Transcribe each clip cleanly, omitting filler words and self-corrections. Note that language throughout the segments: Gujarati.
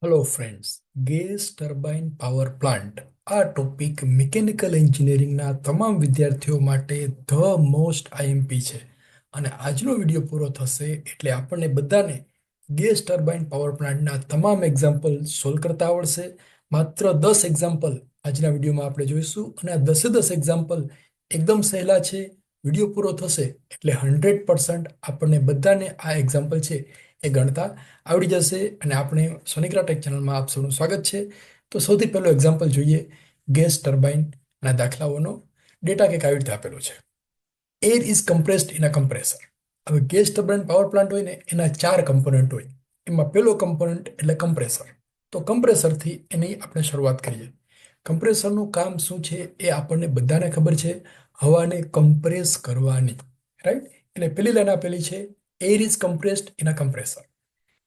Hello friends, gas turbine power plant આ ટોપિક મિકેનિકલ એન્જિનિયરિંગના તમામ વિદ્યાર્થીઓ માટે ધ મોસ્ટ આઈએમપી છે. અને આજનો વિડીયો પૂરો થશે એટલે આપણને બધાને ગેસ ટર્બાઇન પાવર પ્લાન્ટના તમામ એક્ઝામ્પલ સોલ્વ કરતા આવડશે. માત્ર 10 એક્ઝામ્પલ આજના વિડીયોમાં આપણે જોઈશું અને આ 10 એક્ઝામ્પલ એકદમ સહેલા છે. વિડીયો પૂરો થશે એટલે 100% આપણને બધાને આ એક્ઝામ્પલ છે એ ગણતા આવડી જશે. અને આપણે સોનિક્રા ટેક ચેનલમાં આપ સૌનું સ્વાગત છે. તો સૌથી પહેલો એક્ઝામ્પલ જોઈએ ગેસ ટર્બાઇનના દાખલાઓનો. ડેટા કંઈક આવી રીતે આપેલો છે. Air is compressed in a compressor. હવે ગેસ ટર્બાઇન પાવર પ્લાન્ટ હોય ને એના 4 કમ્પોનન્ટ હોય. એમાં પહેલો કમ્પોનન્ટ એટલે કમ્પ્રેસર. તો કમ્પ્રેસરથી એની આપણે શરૂઆત કરીએ. કમ્પ્રેસરનું કામ શું છે એ આપણને બધાને ખબર છે. હવાને કમ્પ્રેસ કરવાની, રાઈટ. એટલે પેલી લાઈન આપેલી છે, air is compressed in a compressor.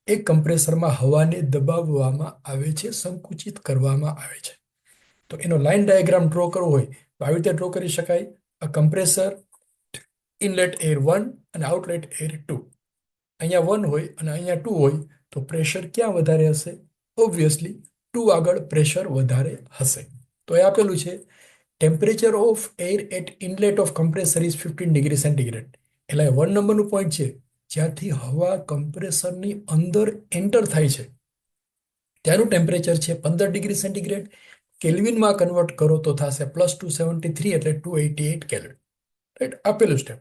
એક કમ્પ્રેસરમાં હવાને દબાવવામાં આવે છે, સંકુચિત કરવામાં આવે છે. તો એનો લાઈન ડાયાગ્રામ ડ્રો કરવો હોય તો આવી રીતે ડ્રો કરી શકાય. અ કમ્પ્રેસર, ઇનલેટ એર 1 અને આઉટલેટ એર 2. અહીંયા 1 હોય અને અહીંયા 2 હોય તો પ્રેશર ક્યાં વધારે હશે? ઓબ્વિયસલી 2 આગળ પ્રેશર વધારે હશે. તો એ આપેલું છે, temperature of air at inlet of compressor is 15 degree centigrade. એટલે 1 નંબરનું પોઈન્ટ છે, જ્યાંથી હવા કમ્પ્રેસરની અંદર એન્ટર થાય છે ત્યાંનું ટેમ્પરેચર છે 15 ડિગ્રી સેન્ટીગ્રેડ. કેલ્વિનમાં કન્વર્ટ કરો તો થશે +273 એટલે 288 કેલ્વિન. રાઈટ, આપેલું સ્ટેપ.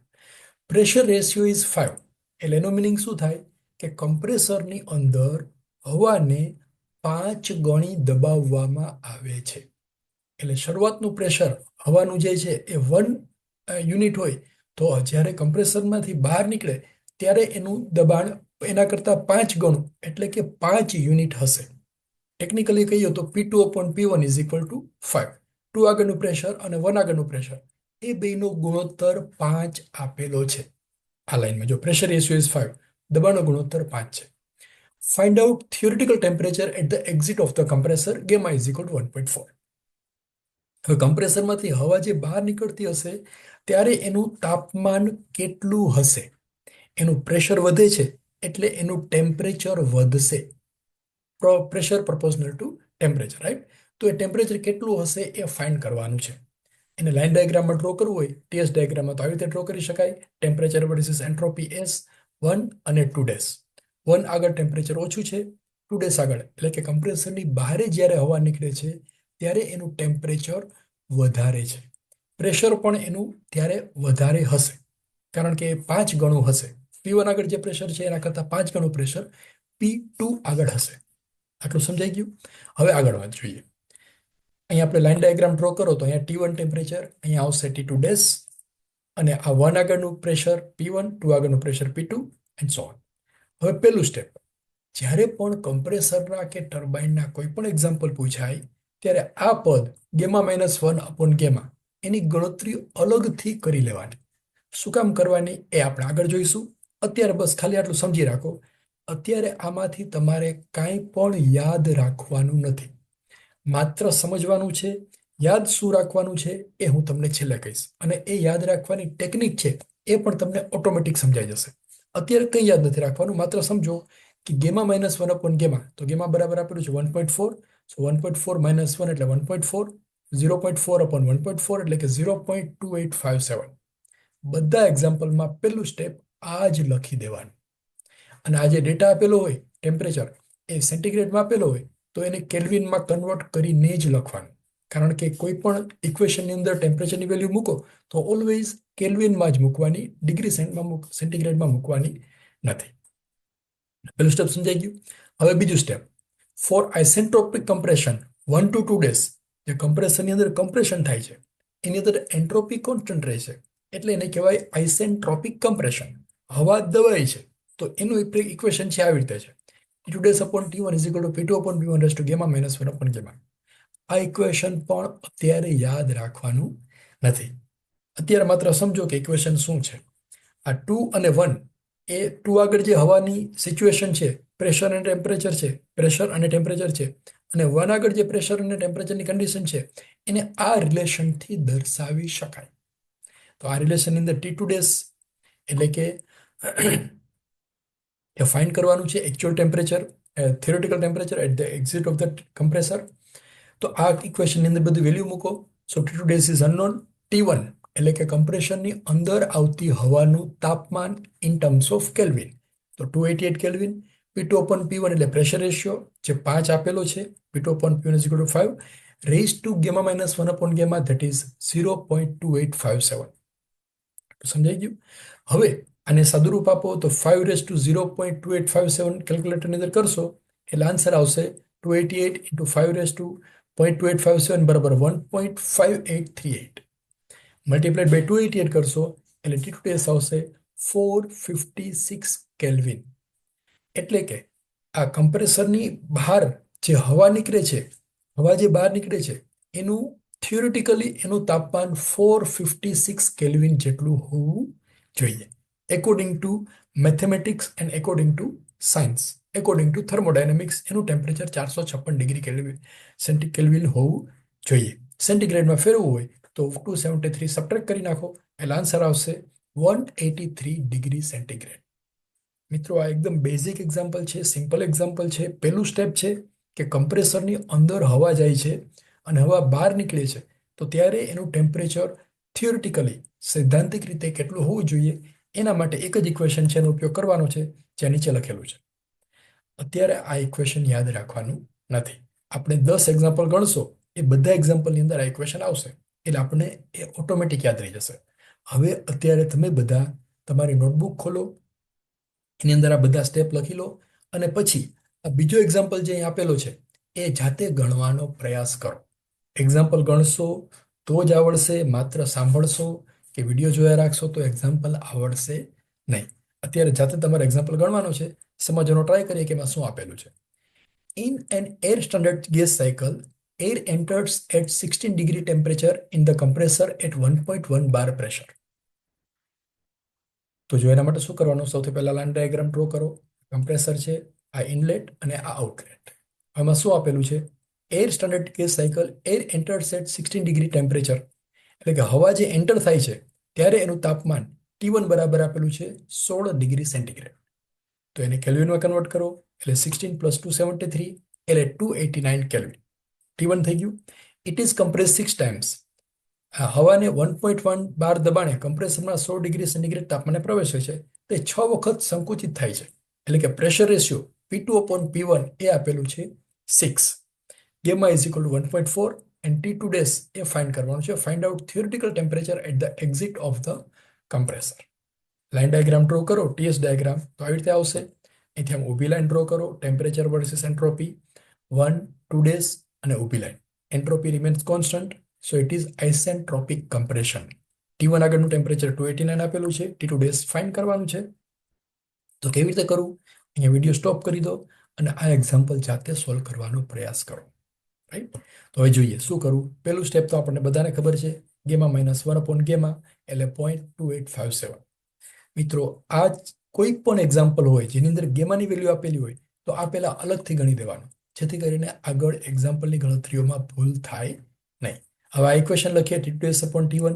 Pressure ratio is 5. એટલે એનો મિનિંગ શું થાય કે કમ્પ્રેસરની અંદર હવાને 5 ગણી દબાવવામાં આવે છે. એટલે શરૂઆતનું પ્રેશર હવાનું જે છે એ 1 યુનિટ હોય, તો જ્યારે કમ્પ્રેસરમાંથી બહાર નીકળે ત્યારે એનું દબાણ એના કરતાં 5 ગણું એટલે કે 5 યુનિટ હશે. ટેકનિકલી કહીએ તો P2/P1 ઇઝ ઇક્વલ ટુ 5. 2 આગળનું પ્રેશર અને 1 આગળનું પ્રેશર એ બેનો ગુણોત્તર 5 આપેલો છે. આ લાઈનમાં જો પ્રેશર રેશિયો ઇઝ 5, દબાણનો ગુણોત્તર 5 છે. Find out theoretical temperature at the exit of the compressor, gamma is equal to 1.4. હવે કમ્પ્રેસરમાંથી હવા જે બહાર નીકળતી હશે ત્યારે એનું તાપમાન કેટલું હશે? એનું પ્રેશર વધે છે એટલે એનું ટેમ્પરેચર વધશે. Pressure પ્રપોઝનલ two temperature, right. તો એ ટેમ્પરેચર કેટલું હશે એ ફાઇન્ડ કરવાનું છે. એને લાઈન ડાયાગ્રામમાં ડ્રો કરવું હોય ટીએસ ડાયાગ્રામમાં તો આવી રીતે ડ્રો કરી શકાય. ટેમ્પરેચર વર્સિસ એન્ટ્રોપી એસ 1 અને 2 ડેશ. 1 આગળ ટેમ્પરેચર ઓછું છે, 2 ડેશ આગળ એટલે કે કમ્પ્રેસરની બહાર જ્યારે હવા નીકળે છે ત્યારે એનું ટેમ્પરેચર વધારે છે. પ્રેશર પણ એનું ત્યારે વધારે હશે, કારણ કે 5 ગણું હશે. P1 આગળ જે પ્રેશર છે એના કરતાં 5 ગણું પ્રેશર P2 આગળ હશે. આટલું સમજાઈ ગયું? હવે આગળ વાત જોઈએ. અહીંયા આપણે લાઈન ડાયાગ્રામ ડ્રો કરો તો અહીંયા T1 ટેમ્પરેચર, અહીંયા આવશે T2 ડેશ, અને આ 1 આગળનું પ્રેશર P1, 2 આગળનું pressure P2 and so on. હવે પહેલું સ્ટેપ, જ્યારે પણ કમ્પ્રેસરના કે ટર્બાઇનના કોઈ પણ એક્ઝામ્પલ પૂછાય ત્યારે આ પદ γ-1/γ એની ગણતરી અલગથી કરી લેવાની. શું કામ કરવાની એ આપણે આગળ જોઈશું. અત્યારે બસ ખાલી આટલું સમજી રાખો. અત્યારે આમાંથી તમારે કાંઈ પણ યાદ રાખવાનું નથી, માત્ર સમજવાનું છે. યાદ શું રાખવાનું છે એ હું તમને છેલ્લે કહીશ, અને એ યાદ રાખવાની ટેકનિક છે એ પણ તમને ઓટોમેટિક સમજાઈ જશે. અત્યારે કંઈ યાદ નથી રાખવાનું, માત્ર સમજો કે γ-1/γ, તો γ બરાબર આપેલું છે 1.4. સો 1.4 - 1 એટલે 1.4, 0.4/1.4 એટલે કે 0.2857. બધા એક્ઝામ્પલમાં પહેલું સ્ટેપ આ જ લખી દેવાનું. અને આ જે ડેટા આપેલો હોય ટેમ્પરેચર એ સેન્ટીગ્રેડમાં આપેલો હોય તો એને કેલ્વિનમાં કન્વર્ટ કરીને જ લખવાનું, કારણ કે કોઈ પણ ઇક્વેશનની અંદર ટેમ્પરેચરની વેલ્યુ મૂકો તો ઓલવેઝ કેલ્વિનમાં જ મૂકવાની, ડિગ્રી સેન્ટીગ્રેડમાં મૂકવાની નથી. પેલું સ્ટેપ સમજાઈ ગયું. હવે બીજું step, for isentropic compression 1 to 2 dash, જે કમ્પ્રેશનની અંદર કમ્પ્રેશન થાય છે એની અંદર એન્ટ્રોપી કોન્સ્ટન્ટ રહે છે એટલે એને કહેવાય આઇસેન્ટ્રોપિક કમ્પ્રેશન. હવા દબાઈ છે તો એનું ઇક્વેશન છે આવી રીતે છે, T2 dash upon T1 is equal to P2 upon P1 raised to gamma minus 1 upon gamma. આ ઇક્વેશન પણ અત્યારે યાદ રાખવાનું નથી. અત્યારે માત્ર સમજો કે ઇક્વેશન શું છે. આ 2 અને 1 એ 2 આગળ જે હવાની સિચ્યુએશન છે, પ્રેશર અને ટેમ્પરેચર છે, પ્રેશર અને ટેમ્પરેચર છે, અને 1 આગળ જે પ્રેશર અને ટેમ્પરેચરની કન્ડિશન છે એને આ રિલેશનથી દર્શાવી શકાય. તો આ રિલેશનની અંદર T2 ડેશ એટલે કે એ ફાઇન્ડ કરવાનું છે actual temperature, theoretical temperature at the exit of the compressor. તો આ ઇક્વેશનની અંદર બધી વેલ્યુ મૂકો. સો T2 dash is unknown. T1 એટલે કે કમ્પ્રેશનની અંદર આવતી હવાનું તાપમાન ઇન ટર્મ્સ ઓફ કેલ્વિન. તો 288 કેલ્વિન. P2 upon P1 એટલે પ્રેશર રેશિયો જે 5 આપેલો છે. P2 upon P1 is equal to 5 raised to gamma minus 1 upon gamma, that is 0.2857. સમજાઈ ગયું? હવે આને સાદુરૂપ આપો તો 5 raised to 0.2857 કેલ્ક્યુલેટરની અંદર કરશો એટલે આન્સર આવશે 288 into 5 raised to 0.2857 બરાબર 1.5838 મલ્ટીપ્લાઇડ બાય 288 કરશો એટલે T2 ડેશ આવશે 456 કેલ્વિન. એટલે કે આ કમ્પ્રેસરની બહાર જે હવા નીકળે છે, હવા જે બહાર નીકળે છે એનું થિયોરિટિકલી એનું તાપમાન 456 કેલ્વિન જેટલું હોવું જોઈએ, according to mathematics and according to science. According to thermodynamics એનું ટેમ્પરેચર 456 ડિગ્રી કેલ્વિન હોવું જોઈએ. સેન્ટીગ્રેડમાં ફેરવવું હોય તો 273 સબટ્રેક્ટ કરી નાખો એટલે આન્સર આવશે 183 ડિગ્રી સેન્ટીગ્રેડ. મિત્રો આ એકદમ બેઝિક એક્ઝામ્પલ છે, સિમ્પલ એક્ઝામ્પલ છે. પહેલું સ્ટેપ છે કે કમ્પ્રેસરની અંદર હવા જાય છે અને હવા બહાર નીકળે છે તો ત્યારે એનું ટેમ્પરેચર થિયોરિટિકલી સૈદ્ધાંતિક રીતે કેટલું હોવું જોઈએ એના માટે એક જ ઇક્વેશન છે એનો ઉપયોગ કરવાનો છે જે નીચે લખેલું છે. અત્યારે આ ઇક્વેશન યાદ રાખવાનું નથી. આપણે 10 એક્ઝામ્પલ ગણશો એ બધા એક્ઝામ્પલની અંદર આ ઇક્વેશન આવશે એટલે આપણે એ ઓટોમેટિક યાદ રહી જશે. હવે અત્યારે તમે બધા તમારી નોટબુક ખોલો, એની અંદર આ બધા સ્ટેપ લખી લો અને પછી આ બીજો એક્ઝામ્પલ જે અહીં આપેલો છે એ જાતે ગણવાનો પ્રયાસ કરો. એક્ઝામ્પલ ગણશો તો જ આવડશે, માત્ર સાંભળશો કે વિડીયો જોયા રાખશો તો એક્ઝામ્પલ આવડશે નહીં. અત્યારે જાતે તમારે એક્ઝામ્પલ ગણવાનો છે, સમજવાનો ટ્રાય કરીએ કે એમાં શું આપેલું છે. In an air standard gas cycle, air enters at 16 degree temperature in the compressor at 1.1 bar pressure. તો જો એના માટે શું કરવાનું, સૌથી પહેલા લાઇન ડાયાગ્રામ ડ્રો કરો. કમ્પ્રેસર છે, આ ઇનલેટ અને આ આઉટલેટ. આમાં શું આપેલું છે, air standard gas cycle, air enters at 16 degree temperature, એટલે કે હવા જે એન્ટર થાય છે ત્યારે એનું તાપમાન T1 બરાબર આપેલું છે 16 ડિગ્રી સેન્ટીગ્રેડ. તો એને કેલ્વિનમાં કન્વર્ટ કરો એટલે 16 + 273 એટલે 289 કેલ્વિન. T1 થઈ ગયું. It is compress 6 times. હવાને 1.1 બાર દબાણે કમ્પ્રેસરમાં 100 ડિગ્રી સેન્ટીગ્રેડ તાપમાને પ્રવેશે છે તે 6 વખત સંકુચિત થાય છે. એટલે કે pressure ratio P2 upon P1 એ આપેલું છે 6. Gamma is equal to 1.4 and T2 dash એ ફાઇન્ડ કરવાનું છે. Find out theoretical temperature at the exit of the compressor. Line diagram draw કરો, TS ડાયાગ્રામ તો આવી રીતે આવશે. અહીંથી આમ ઊભી લાઈન ડ્રો કરો, ટેમ્પરેચર વર્સિસ એન્ટ્રોપી 1, 2 ડેઝ અને ઊભી line. Entropy remains constant, so it is isentropic compression. T1 આગળનું ટેમ્પરેચર 289 આપેલું છે, T2 ડેશ ફાઇન્ડ કરવાનું છે. તો કેવી રીતે કરવું, અહીંયા વિડીયો સ્ટોપ કરી દો અને આ એક્ઝામ્પલ જાતે સોલ્વ કરવાનો પ્રયાસ કરો. રાઈટ? તો હવે જોઈએ શું કરવું. પહેલું સ્ટેપ તો આપણને બધાને ખબર છે, ગેમા -1 upon ગેમા એટલે 0.2857. મિત્રો આ કોઈ પણ એક્ઝામ્પલ હોય જેની અંદર ગેમાની વેલ્યુ આપેલી હોય તો આ પહેલા અલગથી ગણી દેવાનું, જેથી કરીને આગળ એક્ઝામ્પલની ગણતરીઓમાં ભૂલ થાય નહીં. હવે આ ઇક્વેશન લખીએ, T2 upon T1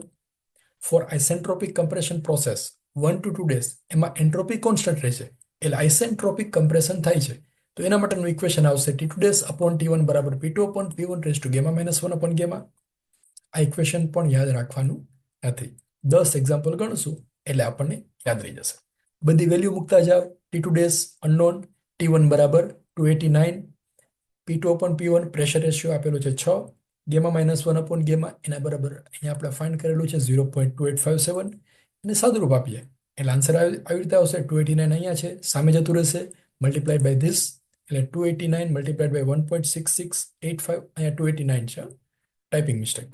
for isentropic compression process 1 to 2 days, એમાં એન્ટ્રોપી કોન્સ્ટન્ટ રહેશે એટલે આઇસેન્ટ્રોપિક કમ્પ્રેશન થાય છે. તો એના માટેનું ઇક્વેશન આવશે T2 upon T1 બરાબર P2 upon P1 raised to gamma -1 upon gamma. આ ઇક્વેશન પણ યાદ રાખવાનું નથી. 10 એક્ઝામ્પલ ગણશું એટલે આપણને યાદ રહી જશે. બધી વેલ્યુ મૂકતા જાઓ. T2 ડેશ અનનોન, T1 બરાબર 289, P2 upon P1 pressure ratio આપેલો છે 6, ગેમા -1 upon ગેમા એના બરાબર અહીંયા આપણે ફાઇન્ડ કરેલું છે 0.2857 અને સાદુરૂપ આપીએ એટલે આન્સર આવી રીતે આવશે. 289 અહીંયા છે, સામે જતું રહેશે, મલ્ટીપ્લાઇડ બાય ધીસ એટલે 289 મલ્ટીપ્લાઇડ બાય 1.6685, અહીંયા 289 છે, ટાઈપિંગ મિસ્ટેક.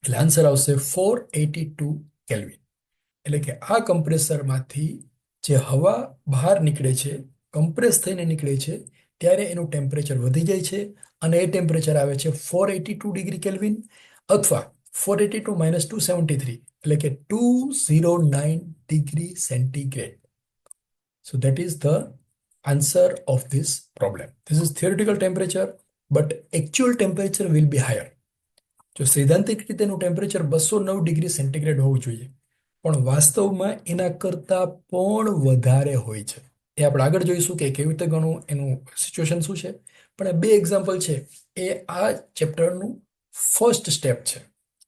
એટલે આન્સર આવશે 482 કેલ્વિન. એટલે કે આ કમ્પ્રેસરમાંથી જે હવા બહાર નીકળે છે, કમ્પ્રેસ થઈને નીકળે છે ત્યારે એનું ટેમ્પરેચર વધી જાય છે અને એ ટેમ્પરેચર આવે છે 482 ડિગ્રી કેલ્વિન અથવા 482 - 273 એટલે કે 209 degree centigrade. So that is the answer of this problem. This is theoretical temperature but actual temperature will be higher. જો સૈદ્ધાંતિક રીતે એનું ટેમ્પરેચર 209 ડિગ્રી સેન્ટીગ્રેડ હોવું જોઈએ પણ વાસ્તવમાં એના કરતાં પણ વધારે હોય છે. એ આપણે આગળ જોઈશું કે કેવી રીતે ગણવું, એનું સિચ્યુએશન શું છે. પણ આ બે એક્ઝામ્પલ છે એ આ ચેપ્ટરનું ફર્સ્ટ સ્ટેપ છે.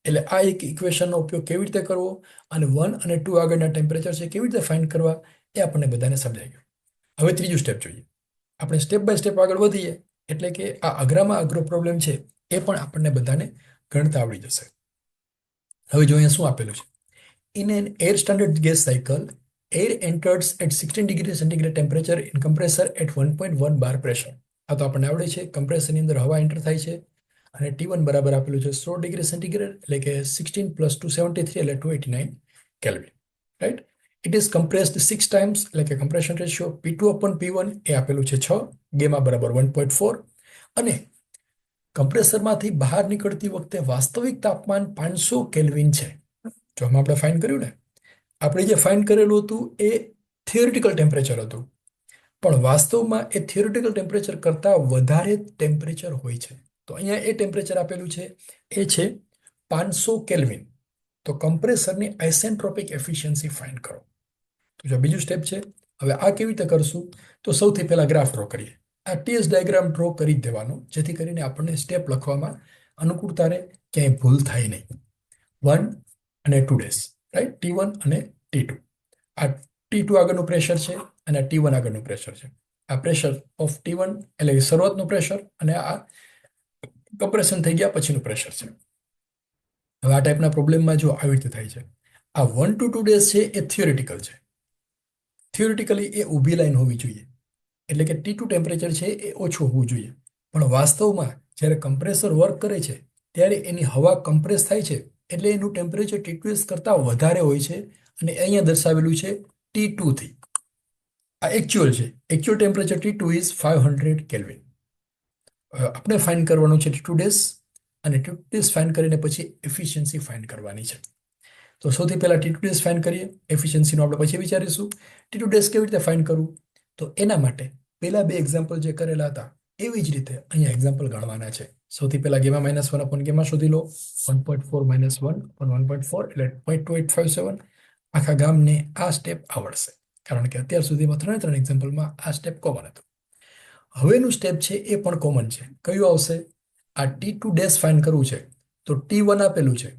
એટલે આ એક ઇક્વેશનનો ઉપયોગ કેવી રીતે કરવો અને 1 અને 2 આગળના ટેમ્પરેચર છે કેવી રીતે ફાઇન્ડ કરવા એ આપણને બધાને સમજાઈ ગયું. હવે ત્રીજું સ્ટેપ જોઈએ. આપણે સ્ટેપ બાય સ્ટેપ આગળ વધીએ એટલે કે આ અઘરામાં અઘરો પ્રોબ્લેમ છે એ પણ આપણને બધાને ગણતા આવડી જશે. હવે જો અહીંયા શું આપેલું છે. In an air standard gas cycle, air enters at 16 degree centigrade temperature in compressor at 1.1 bar pressure. આ તો આપણને આવડે છે. કમ્પ્રેસરની અંદર હવા એન્ટર થાય છે અને T1 બરાબર આપેલું છે 16 ડિગ્રી સેન્ટીગ્રેડ, એટલે કે 16 + 273 એટલે 289 kelvin. Right. It is compressed 6 times, એટલે કે કમ્પ્રેશન રેશિયો P2/P1 એ આપેલું છે 6, ગેમા બરાબર 1.4, અને કમ્પ્રેસરમાંથી બહાર નીકળતી વખતે વાસ્તવિક તાપમાન 500 કેલ્વિન છે. જો આમાં આપણે ફાઇન કર્યું ને, આપણે જે ફાઇન કરેલું હતું એ થિયોરિટિકલ ટેમ્પરેચર હતું, પણ વાસ્તવમાં એ થિયોરિટિકલ ટેમ્પરેચર કરતાં વધારે ટેમ્પરેચર હોય છે. તો અહીંયા એ ટેમ્પરેચર આપેલું છે એ છે 500 કેલ્વિન. તો કમ્પ્રેસરની આઇસેન્ટ્રોપિક એફિશિયન્સી ફાઇન્ડ કરો. તો જો બીજું સ્ટેપ છે. હવે આ કેવી રીતે કરશું, તો સૌથી પહેલા ગ્રાફ ડ્રો કરીએ. આ ટીએસ ડાયાગ્રામ ડ્રો કરી જ દેવાનો, જેથી કરીને આપણને સ્ટેપ લખવામાં અનુકૂળતા રહે, ક્યાંય ભૂલ થાય નહીં. 1 અને 2 ડેઝ, રાઈટ, T1 અને T2. આ T2 આગળનું પ્રેશર છે અને આ T1 આગળનું પ્રેશર છે. આ પ્રેશર ઓફ T1 એટલે કે શરૂઆતનું પ્રેશર, અને આ કમ્પ્રેશન થઈ ગયા પછીનું પ્રેશર છે. હવે આ ટાઈપના પ્રોબ્લેમમાં જો આવી રીતે થાય છે, આ 1 to 2 ડેઝ છે એ થિયોરિટિકલ છે. થિયોરિટિકલી એ ઊભી લાઈન હોવી જોઈએ, એટલે કે T2 ટેમ્પરેચર છે એ ઓછું હોવું જોઈએ. પણ વાસ્તવમાં જ્યારે કમ્પ્રેસર વર્ક કરે છે ત્યારે એની હવા કમ્પ્રેસ થાય છે, એટલે એનું ટેમ્પરેચર T2s કરતાં વધારે હોય છે, અને અહીંયા દર્શાવેલું છે T2 થી. આ એકચ્યુઅલ છે. Actual temperature T2 is 500 kelvin. આપણે ફાઇન કરવાનું છે T2 ડેઝ, અને T2 ડેઝ ફાઇન કરીને પછી એફિશિયન્સી ફાઇન કરવાની છે. તો સૌથી પહેલા T2 ડેઝ ફાઇન કરીએ, એફિશિયન્સીનો આપણે પછી વિચારીશું. T2 ડેઝ કેવી રીતે ફાઇન કરવું, તો એના માટે પહેલા બે એક્ઝામ્પલ જે કરેલા હતા એવી જ રીતે અહીંયા એક્ઝામ્પલ ગણવાના છે. સૌથી પહેલા ગેમા -1 અપોન ગેમા શોધી લો. 1.4 - 1 અપોન 1.4 એટલે 0.2857. આખા ગામને આ સ્ટેપ આવડશે, કારણ કે અત્યાર સુધીમાં ત્રણે એક્ઝામ્પલમાં આ સ્ટેપ કોમન હતું. હવેનું સ્ટેપ છે એ પણ કોમન છે. કયું આવશે? આ T2 ડેશ ફાઇન કરવું છે, તો T1 આપેલું છે.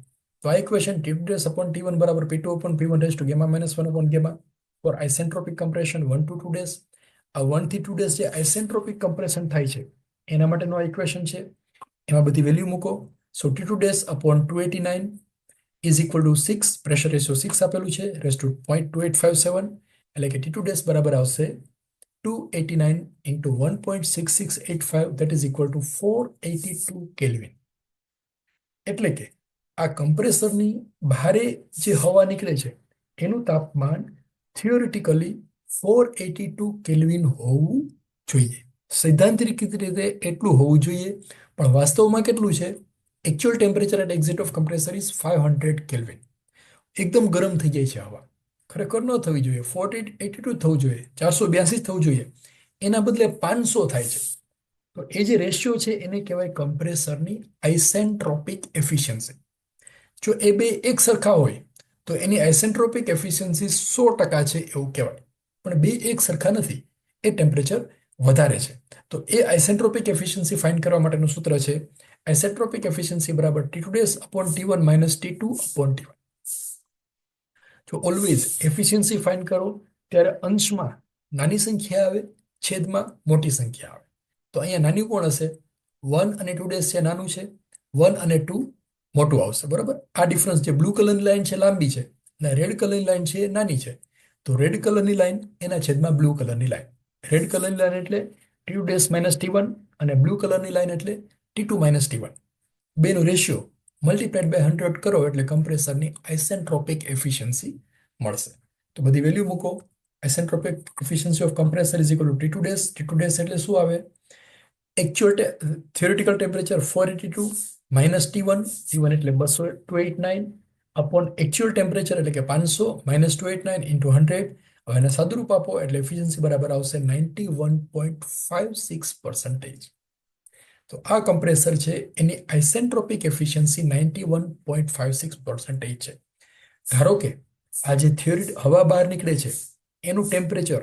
તો આ equation T2 dash upon T1 બરાબર P2/P1 raise to gamma -1 upon gamma for isentropic compression 1 to 2 dash. આ 1 થી 2 ડેઝ જે આઇસેન્ટ્રોપિક કમ્પ્રેશન થાય છે એના માટેનું આ ઇક્વેશન છે. એમાં બધી વેલ્યુ મૂકો. સો T2 dash upon 289 is equal two 6, pressure ratio 6 આપેલું છે, રેઝ ટુ 0.2857, એટલે કે T2 ડેશ બરાબર આવશે 289 into 1.6685, that is equal to 482 kelvin. એટલે કે આ કમ્પ્રેસરની બહારે જે હવા નીકળે છે એનું તાપમાન થિયોરિટિકલી 482 કેલ્વિન હોવું જોઈએ. સૈદ્ધાંતિક રીતે એટલું હોવું જોઈએ, પણ વાસ્તવમાં કેટલું છે? Actual temperature at exit of compressor is 500 kelvin. એકદમ ગરમ થઈ જાય છે હવા. ખરેખર ન થવી જોઈએ, 482 થવું જોઈએ, 482 થવું જોઈએ, એના બદલે 500 થાય છે. તો એ જે રેશિયો છે એને કહેવાય કમ્પ્રેસરની આઇસેન્ટ્રોપિક એફિશિયન્સી. જો એ બે એક સરખા હોય તો એની આઇસેન્ટ્રોપિક એફિશિયન્સી 100% છે એવું કહેવાય, પણ બે એક સરખા નથી, એ ટેમ્પરેચર વધારે છે. તો એ આઇસેન્ટ્રોપિક એફિશિયન્સી ફાઇન્ડ કરવા માટેનું સૂત્ર છે આઇસેન્ટ્રોપિક એફિશિયન્સી બરાબર T2 dash upon T1 minus T2 upon T1. જો ઓલવેઝ એફિશિયન્સી ફાઇન્ડ કરો ત્યારે અંશમાં નાની સંખ્યા આવે, છેદમાં મોટી સંખ્યા આવે. તો અહીંયા નાની કોણ હશે? 1 અને 2 ડેશ છે નાનું છે, 1 અને 2 મોટું આવશે. બરાબર. આ ડિફરન્સ જે બ્લુ કલરની લાઈન છે લાંબી છે અને રેડ કલરની લાઈન છે નાની છે. તો રેડ કલરની લાઈન એના છેદમાં બ્લુ કલરની લાઈન. રેડ કલરની લાઈન એટલે T2 ડેશ માઇનસ T1 અને બ્લુ કલરની લાઈન એટલે T2 માઇનસ T1. બેનો રેશિયો મલ્ટીપ્લાઇડ બાય 100 કરો એટલે કમ્પ્રેસરની આઇસેન્ટ્રોપિક એફિશિયન્સી મળશે. તો બધી વેલ્યુ મૂકો. Isentropic efficiency of compressor is equal two T2 dash. T2 dash એટલે શું આવે? Actual theoretical temperature 482 minus T1, T1 એટલે 289 અપોન એકચ્યુઅલ ટેમ્પરેચર એટલે કે 500 માઇનસ 289 ઇન્ટુ 100. હવે એને સાદુરૂપ આપો એટલે એફિશિયન્સી બરાબર આવશે 91.56%. તો આ કમ્પ્રેસર છે એની આઇસેન્ટ્રોપિક એફિશિયન્સી 91.56% છે. ધારો કે આ જે હવા બહાર નીકળે છે એનું ટેમ્પરેચર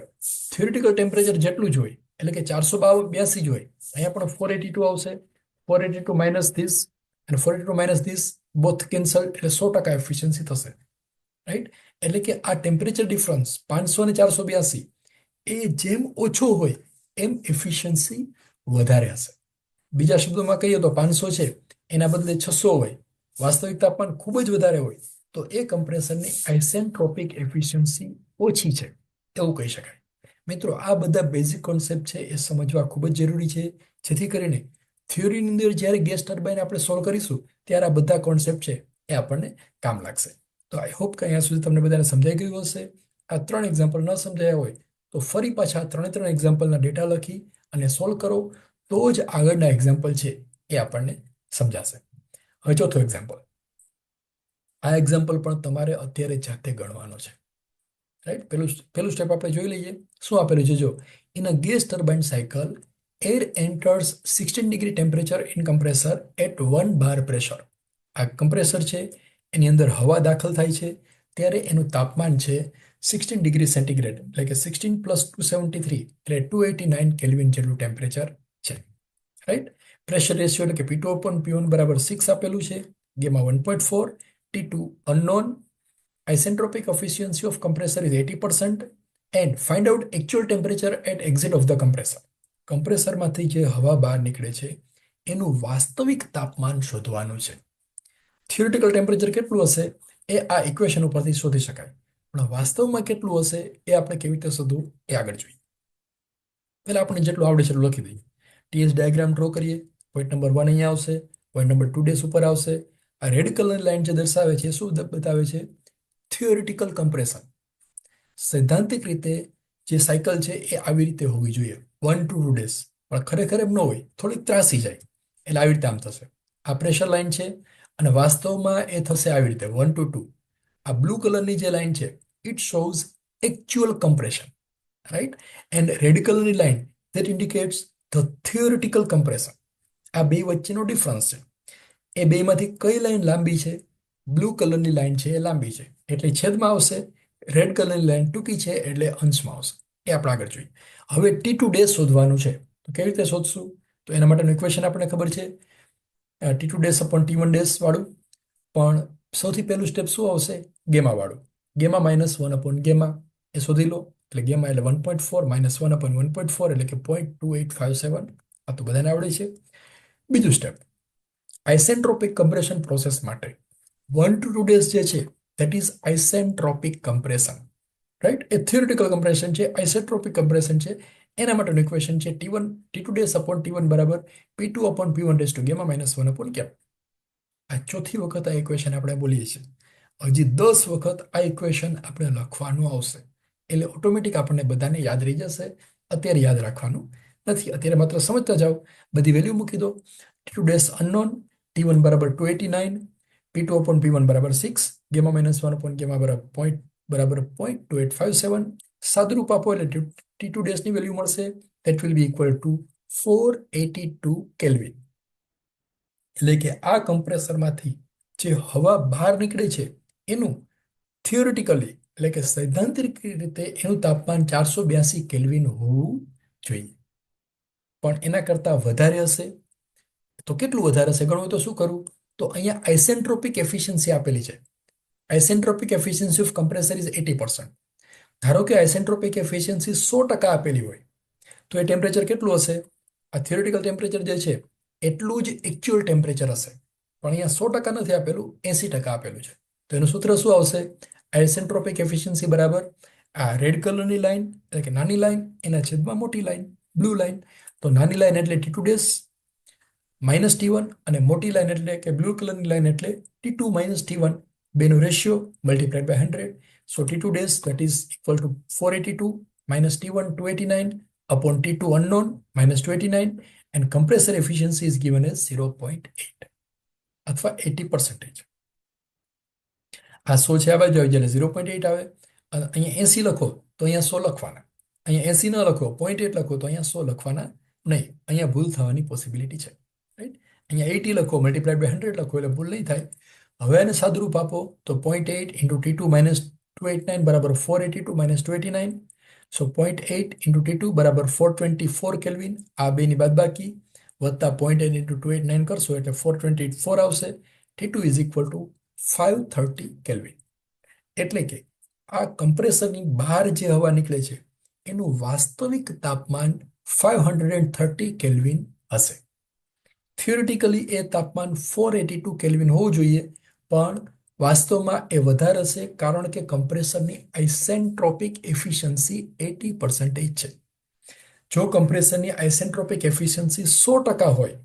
થિયોરિટિકલ ટેમ્પરેચર જેટલું જ હોય, એટલે કે 482 જ હોય. અહીંયા પણ 482 આવશે. 482 માઇનસ ધીસ અને 482 માઇનસ ધીસ બોથ કેન્સલ, એટલે 100% એફિશિયન્સી થશે. રાઈટ? એટલે કે આ ટેમ્પરેચર ડિફરન્સ 500 અને 482 એ જેમ ઓછો હોય એમ એફિશિયન્સી વધારે હશે. બીજા શબ્દોમાં કહીએ તો 500 છે એના બદલે 600 હોય, વાસ્તવિક તાપમાન ખૂબ જ વધારે હોય, તો એ કમ્પ્રેસરની આઇસેન્ટ્રોપિક એફિશિયન્સી ઓછી છે એવું કહી શકાય. મિત્રો, આ બધા બેઝિક કોન્સેપ્ટ છે એ સમજવા ખૂબ જ જરૂરી છે, જેથી કરીને થિયોરીની અંદર જ્યારે ગેસ ટર્બાઇન આપણે સોલ્વ કરીશું ત્યારે આ બધા કોન્સેપ્ટ છે એ આપણને કામ લાગશે. તો આઈ હોપ કે અહીંયા સુધી તમને બધાને સમજાઈ ગયું હશે. આ 3 એક્ઝામ્પલ ન સમજાયા હોય તો ફરી પાછા 3 એક્ઝામ્પલના ડેટા લખી અને સોલ્વ કરો, તો જ આગળના એક્ઝામ્પલ છે એ આપણને સમજાશે. હવે ચોથો એક્ઝામ્પલ. આ એક્ઝામ્પલ પણ તમારે અત્યારે જાતે ગણવાનો છે. રાઈટ? પેલું સ્ટેપ આપણે જોઈ લઈએ. શું આપેલું છે? જો in a gas turbine cycle, air enters 16 degree temperature in compressor at 1 bar pressure. આ કમ્પ્રેસર છે, એની અંદર હવા દાખલ થાય છે ત્યારે એનું તાપમાન છે 16 ડિગ્રી સેન્ટીગ્રેડ, એટલે કે 16 + 273 એટલે 289 કેલ્વિન જેટલું ટેમ્પરેચર છે. રાઈટ? પ્રેશર રેશિયો એટલે કે P2/P1 બરાબર 6 આપેલું છે. Gamma 1.4, T2 unknown, isentropic efficiency of compressor is 80%, and find out actual temperature at exit of the compressor. કમ્પ્રેસરમાંથી જે હવા બહાર નીકળે છે એનું વાસ્તવિક તાપમાન શોધવાનું છે. થિયોરિટિકલ ટેમ્પરેચર કેટલું હશે એ આ ઇક્વેશન ઉપરથી શોધી શકાય, પણ વાસ્તવમાં કેટલું હશે એ આપણે કેવી રીતે શોધવું એ આગળ જોઈએ. પહેલા આપણે જેટલું આવડે છે એટલું લખી દઈએ. ટીએસ ડાયાગ્રામ ડ્રો કરીએ. પોઈન્ટ નંબર 1 અહીંયા આવશે, પોઈન્ટ નંબર 2 ડેસ ઉપર આવશે. આ રેડ કલરની લાઈન જે દર્શાવે છે શું બતાવે છે? Theoretical compression. સૈદ્ધાંતિક રીતે જે સાયકલ છે એ આવી રીતે હોવી જોઈએ, 1 to 2 ડેઝ, પણ ખરેખર એમ ન હોય, થોડીક ત્રાસી જાય, એટલે આવી રીતે આમ થશે. આ પ્રેશર લાઈન છે અને વાસ્તવમાં એ થશે આવી રીતે 1 to 2. આ બ્લુ કલરની જે લાઈન છે it shows actual compression, right? And red કલરની line that indicates the theoretical compression. આ બે વચ્ચેનો ડિફરન્સ છે. એ બેમાંથી કઈ લાઈન લાંબી છે? બ્લુ કલરની લાઈન છે એ લાંબી છે એટલે છેદમાં આવશે. રેડ કલરની લાઈન ટૂંકી છે એટલે અંશમાં આવશે. એ આપણે આગળ જોઈએ. હવે T2 ડેશ શોધવાનું છે, તો કેવી રીતે શોધશું? તો એના માટેનું ઇક્વેશન આપણને ખબર છે, T2 dash upon T1 dash વાળું. પણ સૌથી પહેલું સ્ટેપ શું આવશે? ગેમા વાળું. ગેમા -1 અપોન ગેમા એ શોધી લો. એટલે ગેમા એટલે 1.4 -1 અપોન 1.4 એટલે કે 0.2857. આ તો બધાને આવડે છે. બીજું સ્ટેપ, આઇસેન્ટ્રોપિક કમ્પ્રેશન પ્રોસેસ માટે 1 to 2 ડેઝ જે છે that is isentropic compression. Right? A theoretical compression છે, આઇસેન્ટ્રોપિક કમ્પ્રેશન છે. એના માટેનું ઇક્વેશન છે T2 ડેશ અપોન T1 બરાબર P2/P1 dash to gamma -1 upon gamma. આ ચોથી વખત આ ઇક્વેશન આપણે બોલીએ છીએ. હજી 10 વખત આ ઇક્વેશન આપણે લખવાનું આવશે, એટલે ઓટોમેટિક આપણને બધાને યાદ રહી જશે. અત્યારે યાદ રાખવાનું નથી, અત્યારે માત્ર સમજતા જાઓ. બધી વેલ્યુ મૂકી દો. T2 ડેશ અનનોન, T1 બરાબર 289, P2/P1 બરાબર 6, ગેમા -1 અપોન ગેમા બરાબર 0.2857. સાદુરૂપ આપો એટલે T2 ડેશની વેલ્યુ મળશે, that will be equal to 482 kelvin. એટલે કે આ કમ્પ્રેસરમાંથી જે હવા બહાર નીકળે છે એનું થિયોરિટિકલી એટલે કે સૈદ્ધાંતિક રીતે એનું તાપમાન 482 કેલ્વિન હોવું જોઈએ. પણ એના કરતાં વધારે હશે તો કેટલું વધારે હશે ગણવું તો શું કરવું? તો અહીંયા આઇસેન્ટ્રોપિક એફિશિયન્સી આપેલી છે. Isentropic efficiency of compressor is 80%. ધારો કે આઇસેન્ટ્રોપિક એફિશિયન્સી 100% આપેલી હોય તો એ ટેમ્પરેચર કેટલું હશે? આ થિયોરિટિકલ ટેમ્પરેચર જે છે એટલું જ એકચ્યુઅલ ટેમ્પરેચર હશે. પણ અહીંયા 100% નથી આપેલું, 80% આપેલું છે. તો એનું સૂત્ર શું આવશે? આઇસેન્ટ્રોપિક એફિશિયન્સી બરાબર આ રેડ કલરની લાઈન એટલે કે નાની લાઈન એના છેદમાં મોટી લાઈન બ્લુ લાઈન. તો નાની લાઈન એટલે T2 ડેશ -T1 અને મોટી લાઈન એટલે કે બ્લુ કલરની લાઈન એટલે T2 T1. બેનો ratio multiplied by 100. So T2 dash that is equal to 482 -T1 289 upon T2 unknown -289, and compressor efficiency is given as 0.8 અથવા 80%. આ 100 છે આ બાજુ આવી જાય 0.8 આવે. અહીંયા 80 લખો તો અહીંયા 100 લખવાના. અહીંયા 80 ન લખો 0.8 લખો તો અહીંયા 100 લખવાના નહીં. અહીંયા ભૂલ થવાની પોસિબિલિટી છે. રાઈટ? અહીંયા 80 લખો મલ્ટીપ્લાઇડ બાય 100 લખો એટલે ભૂલ નહીં થાય. હવે એને સાદુરૂપ આપો તો 0.8 × T2 289 બરાબર 482 માઇનસ 289. સો 0.8 ઇન્ટુ T2 બરાબર 424 કેલ્વિન. આ બેની બાદબાકી વત્તા 0.8 ઇન્ટુ 289 કરશો એટલે 424 આવશે. T2 is equal two 530 kelvin. એટલે કે આ કમ્પ્રેસરની બહાર જે હવા નીકળે છે એનું વાસ્તવિક તાપમાન 530 કેલ્વિન હશે. થિયોરિટિકલી એ તાપમાન 482 કેલ્વિન હોવું જોઈએ, પણ વાસ્તવમાં એ વધારે હશે કારણ કે કમ્પ્રેસરની આઇસેન્ટ્રોપિક એફિશિયન્સી 80% છે. જો કમ્પ્રેસરની આઇસેન્ટ્રોપિક એફિશિયન્સી 100% હોય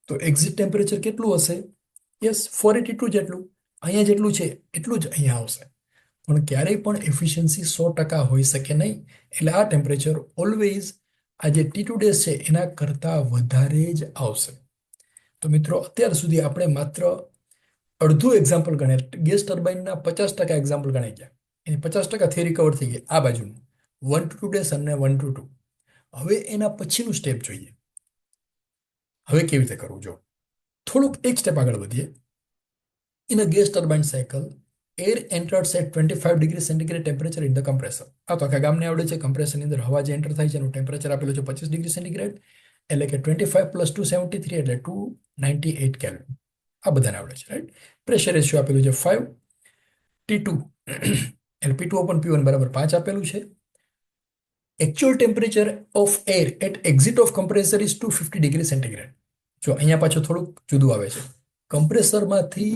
તો એક્ઝિટ ટેમ્પરેચર કેટલું હશે? યસ, 482 જેટલું. અહીંયા જેટલું છે એટલું જ અહીંયા આવશે. પણ ક્યારેય પણ એફિશિયન્સી 100% હોઈ શકે નહીં. એટલે આ ટેમ્પરેચર ઓલવેઝ આ જે T2 ડેઝ છે એના કરતાં વધારે જ આવશે. તો મિત્રો, અત્યાર સુધી આપણે માત્ર અડધું એક્ઝામ્પલ ગણ્યા. ગેસ ટર્બાઇનના 50% એક્ઝામ્પલ ગણાઈ ગયા. એની 50% થિયરી કવર થઈ ગઈ. આ બાજુનું 1 to 2 ડેઝ અને 1 to 2. હવે એના પછીનું સ્ટેપ જોઈએ. હવે કેવી રીતે કરવું? જો થોડુંક એક સ્ટેપ આગળ વધીએ. In a gas turbine cycle, air enters at 25 degree centigrade temperature in the compressor. આ તો આખા ગામને આવડે છે. કમ્પ્રેસરની અંદર હવા જે એન્ટર થાય છે એનું ટેમ્પરેચર આપેલું છે 25 ડિગ્રી સેન્ટીગ્રેડ. એટલે કે 25 પ્લસ 273 એટલે 298 કેલ્વિન. આ બધાને આવડે છે, રાઈટ? પ્રેશર રેશિયો આપેલું છે 5. T2 એટલે P2 upon P1 બરાબર 5 આપેલું છે. Actual temperature of air at exit of compressor is 250 degree centigrade. જો અહીંયા પાછું થોડુંક જુદું આવે છે. કમ્પ્રેસરમાંથી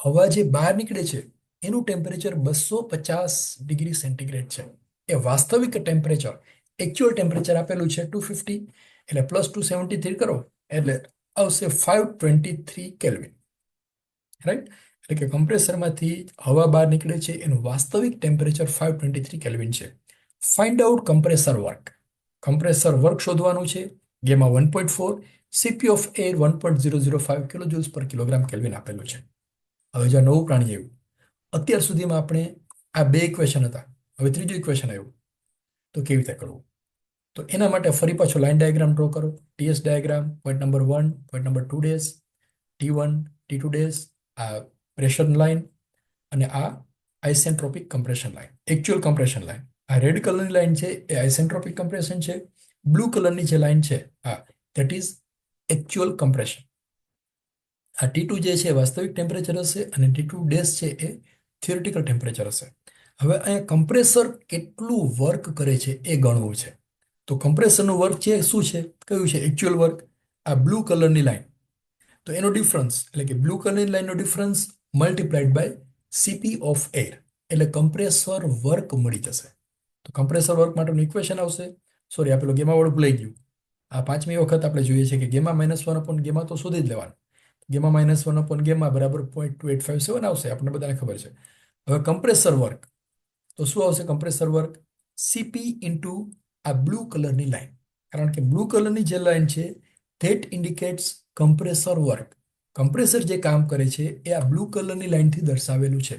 હવા જે બહાર નીકળે છે એનું ટેમ્પરેચર 250 ડિગ્રી સેન્ટીગ્રેડ છે. એ વાસ્તવિક ટેમ્પરેચર, એકચ્યુઅલ ટેમ્પરેચર આપેલું છે 250, એટલે પ્લસ 273 કરો એટલે આવશે 523 કેલ્વિન, રાઈટ? એટલે કે કમ્પ્રેસરમાંથી હવા બહાર નીકળે છે એનું વાસ્તવિક ટેમ્પરેચર 523 કેલ્વિન છે. Find out compressor work. Compressor work શોધવાનું છે. Gamma 1.4, CP of air 1.005 kilo joules પર કિલોગ્રામ કેલ્વિન આપેલું છે. હવે જો નવું પ્રાણી આવ્યું. અત્યાર સુધીમાં આપણે આ 2 ઇક્વેશન હતા. હવે ત્રીજું ઇક્વેશન આવ્યું. તો કેવી રીતે કરવું? તો એના માટે ફરી પાછો લાઇન ડાયાગ્રામ ડ્રો કરો. TS diagram, point number 1, point number 2 days, T1, T2 days, આ પ્રેશર લાઇન અને આ isentropic compression line, actual compression line. આ રેડ કલરની લાઇન છે એ આઇસેન્ટ્રોપિક કમ્પ્રેશન છે. બ્લુ કલરની જે લાઇન છે ધેટ ઇઝ એકચ્યુઅલ કમ્પ્રેશન. આ T2 જે છે વાસ્તવિક ટેમ્પરેચર હશે અને T2 ડેઝ છે એ થિયોરિટિકલ ટેમ્પરેચર હશે. હવે અહીંયા કમ્પ્રેસર કેટલું વર્ક કરે છે એ ગણવું છે. તો કમ્પ્રેસરનું વર્ક છે શું છે? કયું છે એકચ્યુઅલ વર્ક? આ બ્લુ કલરની લાઇન. તો એનો ડિફરન્સ એટલે કે બ્લુ કલરની લાઇનનો difference multiplied by CP of air એટલે કમ્પ્રેસર વર્ક મળી જશે. તો કમ્પ્રેસર વર્ક માટેનું ઇક્વેશન આવશે. સોરી, આપેલો ગેમા વાળું ભૂલાઈ ગયું. આ 5મી વખત આપણે જોઈએ છે કે ગેમા -1 અપોન ગેમા તો શોધી જ લેવાનું. ગેમા -1 અપોન ગેમા બરાબર 0.2857 આવશે. આપણને બધાને ખબર છે. હવે કમ્પ્રેસર વર્ક તો શું આવશે? કમ્પ્રેસર વર્ક સીપી ઇન્ટુ આ બ્લુ કલરની લાઇન. કારણ કે બ્લુ કલરની જે લાઇન છે that indicates compressor work. Compressor જે કામ કરે છે એ આ બ્લુ કલરની લાઇનથી દર્શાવેલું છે.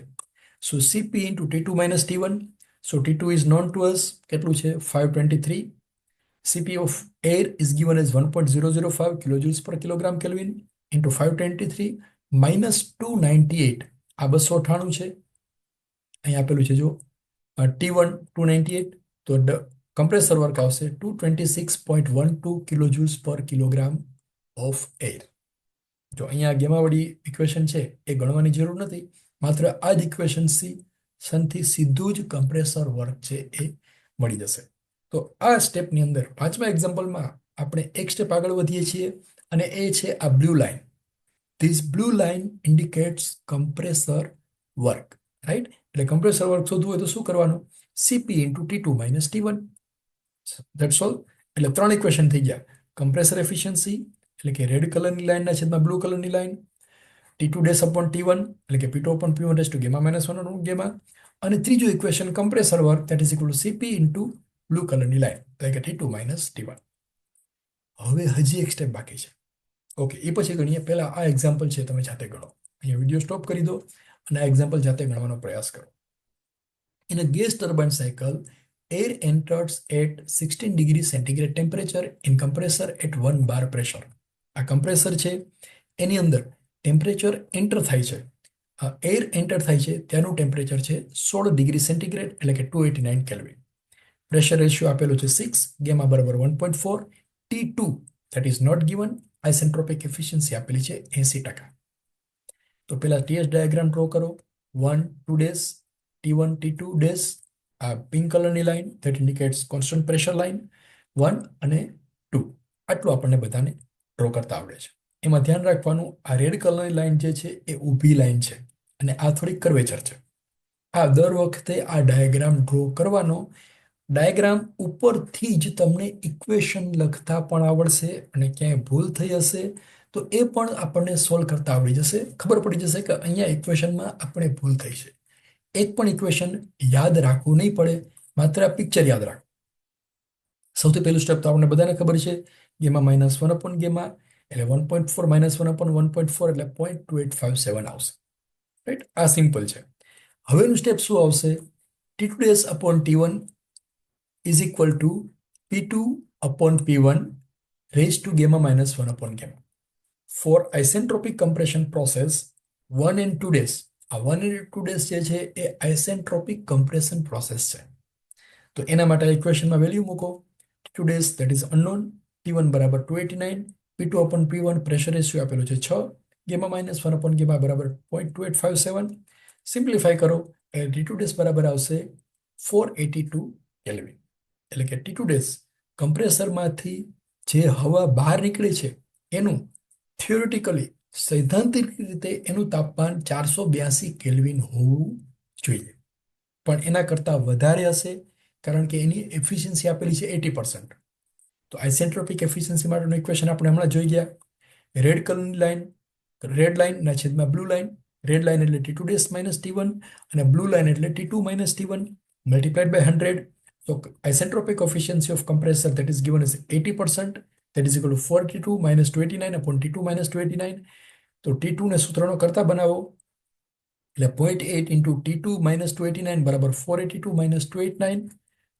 So CP into T2 minus T1. So T2 is known to us. કેટલું છે? 523. CP of air is given as 1.005 kilojoules per kilogram Kelvin into 523 minus 298. આ 298 છે. અહીં આપેલું છે જો T1 298 તો કમ્પ્રેસર વર્ક આવશે 226.12 kilojoules per kilogram of air. જો અહીંયા ગેમાવાળી ઇક્વેશન છે એ ગણવાની જરૂર નથી. માત્ર આ જ ઇક્વેશનથી સીધું જ કમ્પ્રેસર વર્ક છે એ મળી જશે. તો આ સ્ટેપની અંદર 5મા એક્ઝામ્પલમાં આપણે એક સ્ટેપ આગળ વધીએ છીએ અને એ છે આ blue line. This blue line indicates compressor work, right? એટલે કમ્પ્રેસર વર્ક શોધવું હોય તો શું કરવાનું? CP into T2 minus T1. That's all. એટલે 3 ઇક્વેશન થઈ ગયા. કમ્પ્રેસર એફિશિયન્સી એટલે કે રેડ કલરની લાઇનના છેદમાં બ્લુ કલરની line, T2 dash upon T1 એટલે કે P2 upon P1 dash to gamma -1 gamma, અને ત્રીજું equation compressor work that is equal to CP into blue કલરની લાઇન એટલે કે T2 માઇનસ T1. હવે હજી એક સ્ટેપ બાકી છે. ઓકે, એ પછી ગણીએ. પહેલા આ એક્ઝામ્પલ છે તમે જાતે ગણો. અહીંયા વિડીયો સ્ટોપ કરી દો અને આ એક્ઝામ્પલ જાતે ગણવાનો પ્રયાસ કરો. In a gas turbine cycle, air enters at 16 degree centigrade temperature in compressor at 1 bar pressure. આ કમ્પ્રેસર છે એની અંદર ટેમ્પરેચર એન્ટર થાય છે એર એન્ટર થાય છે ત્યાંનું ટેમ્પરેચર છે 16 ડિગ્રી સેન્ટીગ્રેડ એટલે કે 289 કેલ્વિન. પ્રેશર રેશિયો આપેલો છે 6, ગેમા બરાબર 1.4, T2 that is not given, isentropic efficiency આપેલી છે 80%. તો પેલા ટીએસ ડાયાગ્રામ ડ્રો કરો. 1 2 ડેઝ, T1 T2 ડેઝ, આ પિંક કલરની line that indicates constant pressure line 1 અને 2. આટલું આપણને બધાને ડ્રો કરતા આવડે છે. એમાં ધ્યાન રાખવાનું, આ રેડ કલરની લાઈન જે છે એ ઊભી લાઈન છે અને આ થોડી કર્વેચર છે. આ દર વખતે આ ડાયાગ્રામ ડ્રો કરવાનો. ડાયાગ્રામ ઉપરથી જ તમને ઇક્વેશન લખતા પણ આવડશે અને ક્યાંય ભૂલ થઈ હશે તો એ પણ આપણને સોલ્વ કરતા આવડી જશે. ખબર પડી જશે કે અહીંયા ઇક્વેશનમાં આપણે ભૂલ થઈ છે. એક પણ ઇક્વેશન યાદ રાખવું નહીં પડે, માત્ર આ પિક્ચર યાદ રાખો. સૌથી પહેલું સ્ટેપ તો આપણને બધાને ખબર છે, ગેમા -1 અપોન ગેમા એટલે 1.4 -1 અપોન 1.4 એટલે 0.2857 આવશે. રાઈટ, આ સિમ્પલ છે. હવેનું સ્ટેપ શું આવશે? T2 days upon T1 is equal to P2 upon P1 raised to gamma -1 upon gamma. For isentropic compression process 1 and 2 days, આ 1 and 2 days જે છે એ isentropic compression process છે. તો એના માટે ઇક્વેશનમાં વેલ્યુ મૂકો. T2 days that is unknown, T1 બરાબર 289, P2 upon P1 pressure ratio આપેલો છે 6, gamma -1 upon gamma બરાબર 0.2857. સિમ્પ્લિફાય કરો એટલે T2 days બરાબર આવશે 482 કેલ્વિન. એટલે કે T2 ડેઝ કમ્પ્રેસરમાંથી જે હવા બહાર નીકળે છે એનું થિયોરિટિકલી, સૈદ્ધાંતિક રીતે એનું તાપમાન 482 કેલ્વિન હોવું જોઈએ, પણ એના કરતાં વધારે હશે કારણ કે એની એફિશિયન્સી આપેલી છે 80%. તો આઇસેન્ટ્રોપિક એફિશિયન્સી માટેનું ઇક્વેશન આપણે હમણાં જોઈ ગયા. રેડ કલરની લાઈન, રેડ લાઈનના છેદમાં બ્લુ લાઈન. રેડ લાઈન એટલે T2 ડેઝ માઇનસ T1 અને બ્લુ લાઈન એટલે T2 minus T1 multiplied by 100. So isentropic efficiency of compressor that is given as 80%, that is equal to 42 minus 289 upon T2 minus 289. તો T2 ને સૂત્રનો કરતા બનાવો એટલે 0.8 into T2 minus 289 બરાબર 482 minus 289.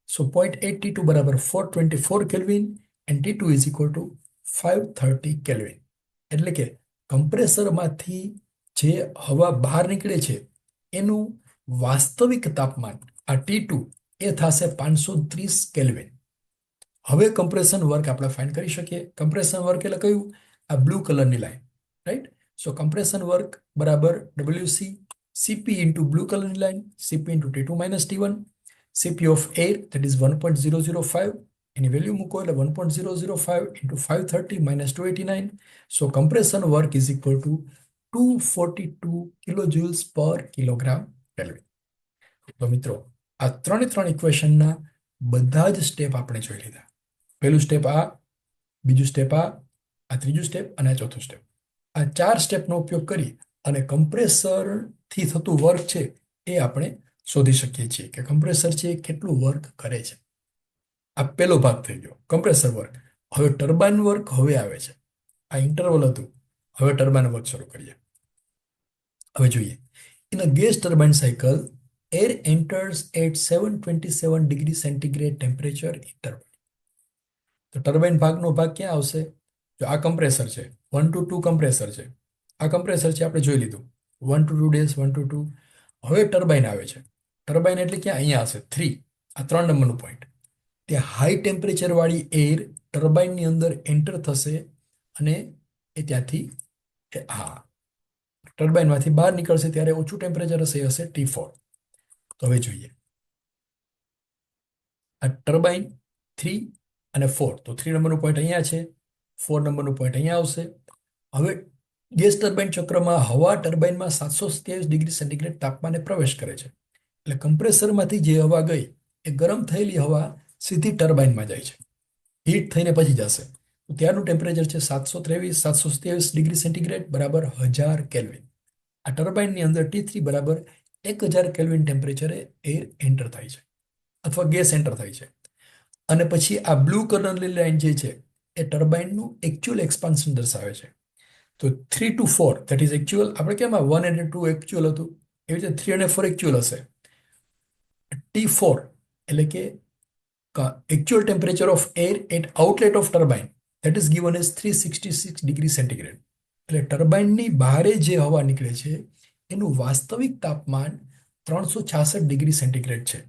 So 0.8 T2 બરાબર 424 Kelvin and T2 is equal to 530 Kelvin. એટલે કે કમ્પ્રેસરમાંથી જે હવા બહાર નીકળે છે એનું વાસ્તવિક તાપમાન આ T2 એ થશે 530 કેલ્વિન. હવે કમ્પ્રેશન વર્ક આપણે ફાઇન્ડ કરી શકીએ. કમ્પ્રેશન વર્ક એટલે કયું? આ બ્લુ કલરની લાઈન, રાઈટ? સો કમ્પ્રેશન વર્ક બરાબર WC CP ઇન્ટુ બ્લુ કલરની line, CP into T2 minus T1, CP of air that is 1.005, any value મૂકો એટલે 1.005 into 530 minus 289. So compression work is equal two 242 kilo joules પર કિલોગ્રામ કેલ્વિન. તો મિત્રો, આ ત્રણ ઇક્વેશનના બધા જ સ્ટેપ આપણે જોઈ લીધા. પહેલું સ્ટેપ આ, બીજું સ્ટેપ આ ત્રીજું સ્ટેપ અને આ ચોથું સ્ટેપ. આ 4 સ્ટેપનો ઉપયોગ કરી અને કમ્પ્રેસરથી થતું વર્ક છે એ આપણે શોધી શકીએ છીએ કે કમ્પ્રેસર છે એ કેટલું વર્ક કરે છે. આ પહેલો ભાગ થઈ ગયો, કમ્પ્રેસર વર્ક. હવે ટર્બાઇન વર્ક હવે આવે છે. આ ઇન્ટરવલ હતું, હવે ટર્બાઇન વર્ક શરૂ કરીએ. હવે જોઈએ, in a gas turbine cycle air enters at 727 degree centigrade temperature in turbine. તો ટર્બાઇન ભાગનો ભાગ ક્યાં આવશે? જો આ કમ્પ્રેસર છે, 1 to 2 કમ્પ્રેસર છે. આ કમ્પ્રેસર છે આપણે જોઈ લીધું, 1 to 2 days 1 to 2. હવે ટર્બાઇન આવે છે. ટર્બાઇન એટલે ક્યાં? અહીંયા હશે 3, આ 3 નંબરનું પોઈન્ટ. ત્યાં હાઈ ટેમ્પરેચર વાળી એર ટર્બાઇનની અંદર એન્ટર થશે અને એ ત્યાંથી ટર્બાઇનમાંથી બહાર નીકળશે ત્યારે ઓછું ટેમ્પરેચર હશે T4. તો હવે જોઈએ, આ ટર્બાઇન 3 અને 4, તો 3 નંબરનું પોઈન્ટ અહીંયા છે, 4 નંબરનું પોઈન્ટ અહીંયા આવશે. હવે ગેસ ટર્બાઇન ચક્રમાં હવા ટર્બાઇનમાં 727 ડિગ્રી સેન્ટીગ્રેડ તાપમાને પ્રવેશ કરે છે. એટલે કમ્પ્રેસરમાંથી જે હવા ગઈ એ ગરમ થયેલી હવા સીધી ટર્બાઇનમાં જાય છે, હીટ થઈને પછી જશે. તો ત્યારનું ટેમ્પરેચર છે 723 ડિગ્રી સેન્ટીગ્રેડ બરાબર 1000 કેલ્વિન. આ ટર્બાઇનની અંદર T3 બરાબર 1000 કેલ્વિન ટેમ્પરેચરે એર એન્ટર થાય છે અથવા ગેસ એન્ટર થાય છે. અને પછી આ બ્લુ કલરની લાઈન જે છે એ ટર્બાઇનનું એકચ્યુઅલ એક્સપાન્શન દર્શાવે છે. તો 3 to 4 ધેટ ઇઝ એકચ્યુઅલ. આપણે કેમ 1 અને 2 એકચ્યુઅલ હતું, એવી રીતે 3 અને 4 એકચ્યુઅલ હશે. T4 એટલે કે actual temperature of air at outlet of turbine that is given as 366 degree centigrade. એટલે ટર્બાઇનની બહારે જે હવા નીકળે છે એનું વાસ્તવિક તાપમાન 366 ડિગ્રી સેન્ટીગ્રેડ છે.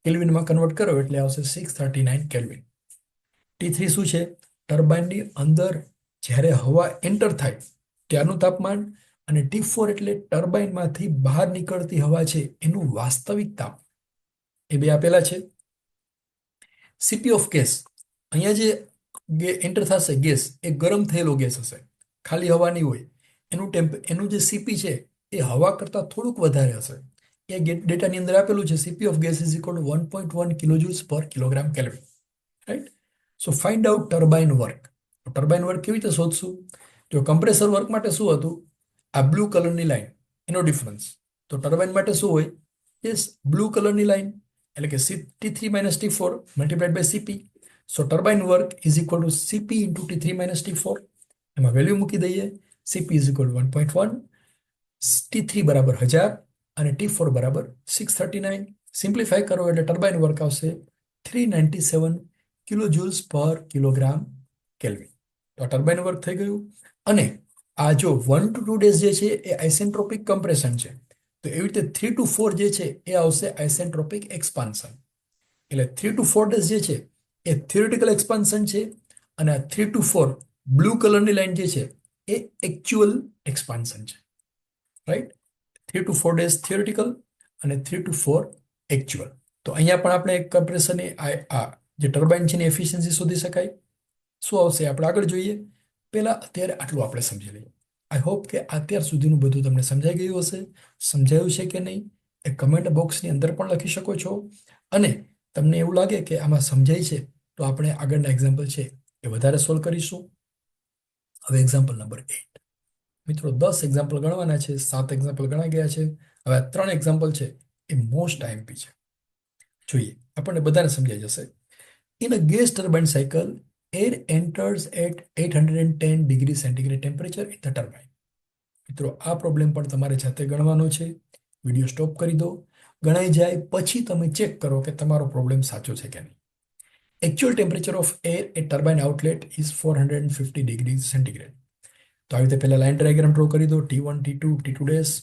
કેલ્વિનમાં કન્વર્ટ કરો એટલે આવશે 639 કેલ્વિન. T3 શું છે? ટર્બાઇનની અંદર જ્યારે હવા એન્ટર થાય ત્યારનું તાપમાન, અને T4 એટલે ટર્બાઇનમાંથી બહાર નીકળતી હવા છે એનું વાસ્તવિક તાપ. એ બે આપેલા છે. સીપી ઓફ ગેસ, અહીંયા જે એન્ટર થશે ગેસ એ ગરમ થયેલો ગેસ હશે, ખાલી હવા નહીં હોય. એનું જે સીપી છે એ હવા કરતાં થોડુંક વધારે હશે. એ ડેટાની અંદર આપેલું છે CP of gas is equal to 1.1 kilojoules per kilogram kelvin. Right. So find out turbine work. Turbine work કેવી રીતે શોધશું? જો કમ્પ્રેસર વર્ક માટે શું હતું? આ બ્લુ કલરની લાઈન એનો ડિફરન્સ. તો ટર્બાઇન માટે શું હોય? યસ, બ્લુ કલરની લાઈન એટલે કે T3 minus T4 multiplied by CP. So turbine work is equal to CP into T3 minus T4. એમાં વેલ્યુ મૂકી દઈએ. CP ઇઝ ઇક્વલ 1.1, T3 બરાબર 1000 અને T4 બરાબર 639. સિમ્પ્લિફાય કરો એટલે ટર્બાઇન વર્ક આવશે 397 કિલો જ્યુલ્સ પર કિલોગ્રામ કેલ્વિન. તો ટર્બાઇન વર્ક થઈ ગયું. અને આ જો 1 to 2 ડેઝ જે છે એ આઇસેન્ટ્રોપિક કમ્પ્રેશન છે, તો એવી રીતે 3 to 4 જે છે એ આવશે આઇસેન્ટ્રોપિક એક્સપાન્શન. એટલે 3 to 4 ડેઝ જે છે એ થિયોરિટિકલ એક્સપાન્શન છે, અને આ 3 to 4 બ્લુ કલરની લાઈન જે છે એ એક્ચ્યુઅલ એક્સપાન્શન છે. રાઈટ. 3 to 4 ડેઝ થિયોરિટિકલ અને 3 to 4 એક્ચ્યુઅલ. તો અહીંયા પણ આપણે કમ્પ્રેશનની આ જે ટર્બાઇન છે એની એફિશિયન્સી શોધી શકાય. શું આવશે આપણે આગળ જોઈએ. પહેલા અત્યારે આટલું આપણે સમજી લઈએ. આઈ હોપ કે અત્યાર સુધીનું બધું તમને સમજાઈ ગયું હશે. સમજાયું છે કે નહીં એ કમેન્ટ બોક્સની અંદર પણ લખી શકો છો. અને તમને એવું લાગે કે આમાં સમજાય છે તો આપણે આગળના એક્ઝામ્પલ છે એ વધારે સોલ્વ કરીશું. હવે એક્ઝામ્પલ નંબર 8. મિત્રો 10 એક્ઝામ્પલ ગણવાના છે, 7 એક્ઝામ્પલ ગણાઈ ગયા છે. હવે આ 3 એક્ઝામ્પલ છે એ મોસ્ટ આઈએમપી છે. જોઈએ, આપણને બધાને સમજાઈ જશે. In a gas turbine cycle, air enters at 810 degree centigrade temperature in the turbine. મિત્રો આ પ્રોબ્લેમ પણ તમારે જાતે ગણવાનો છે. વિડીયો સ્ટોપ કરી દો, ગણાઈ જાય પછી તમે ચેક કરો કે તમારો પ્રોબ્લેમ સાચો છે કે નહીં. Actual temperature of air at turbine outlet is 450 degrees centigrade. તો આવી રીતે પહેલા લાઇન ડાયાગ્રામ ડ્રો કરી દો. T1, T2, T2 dash,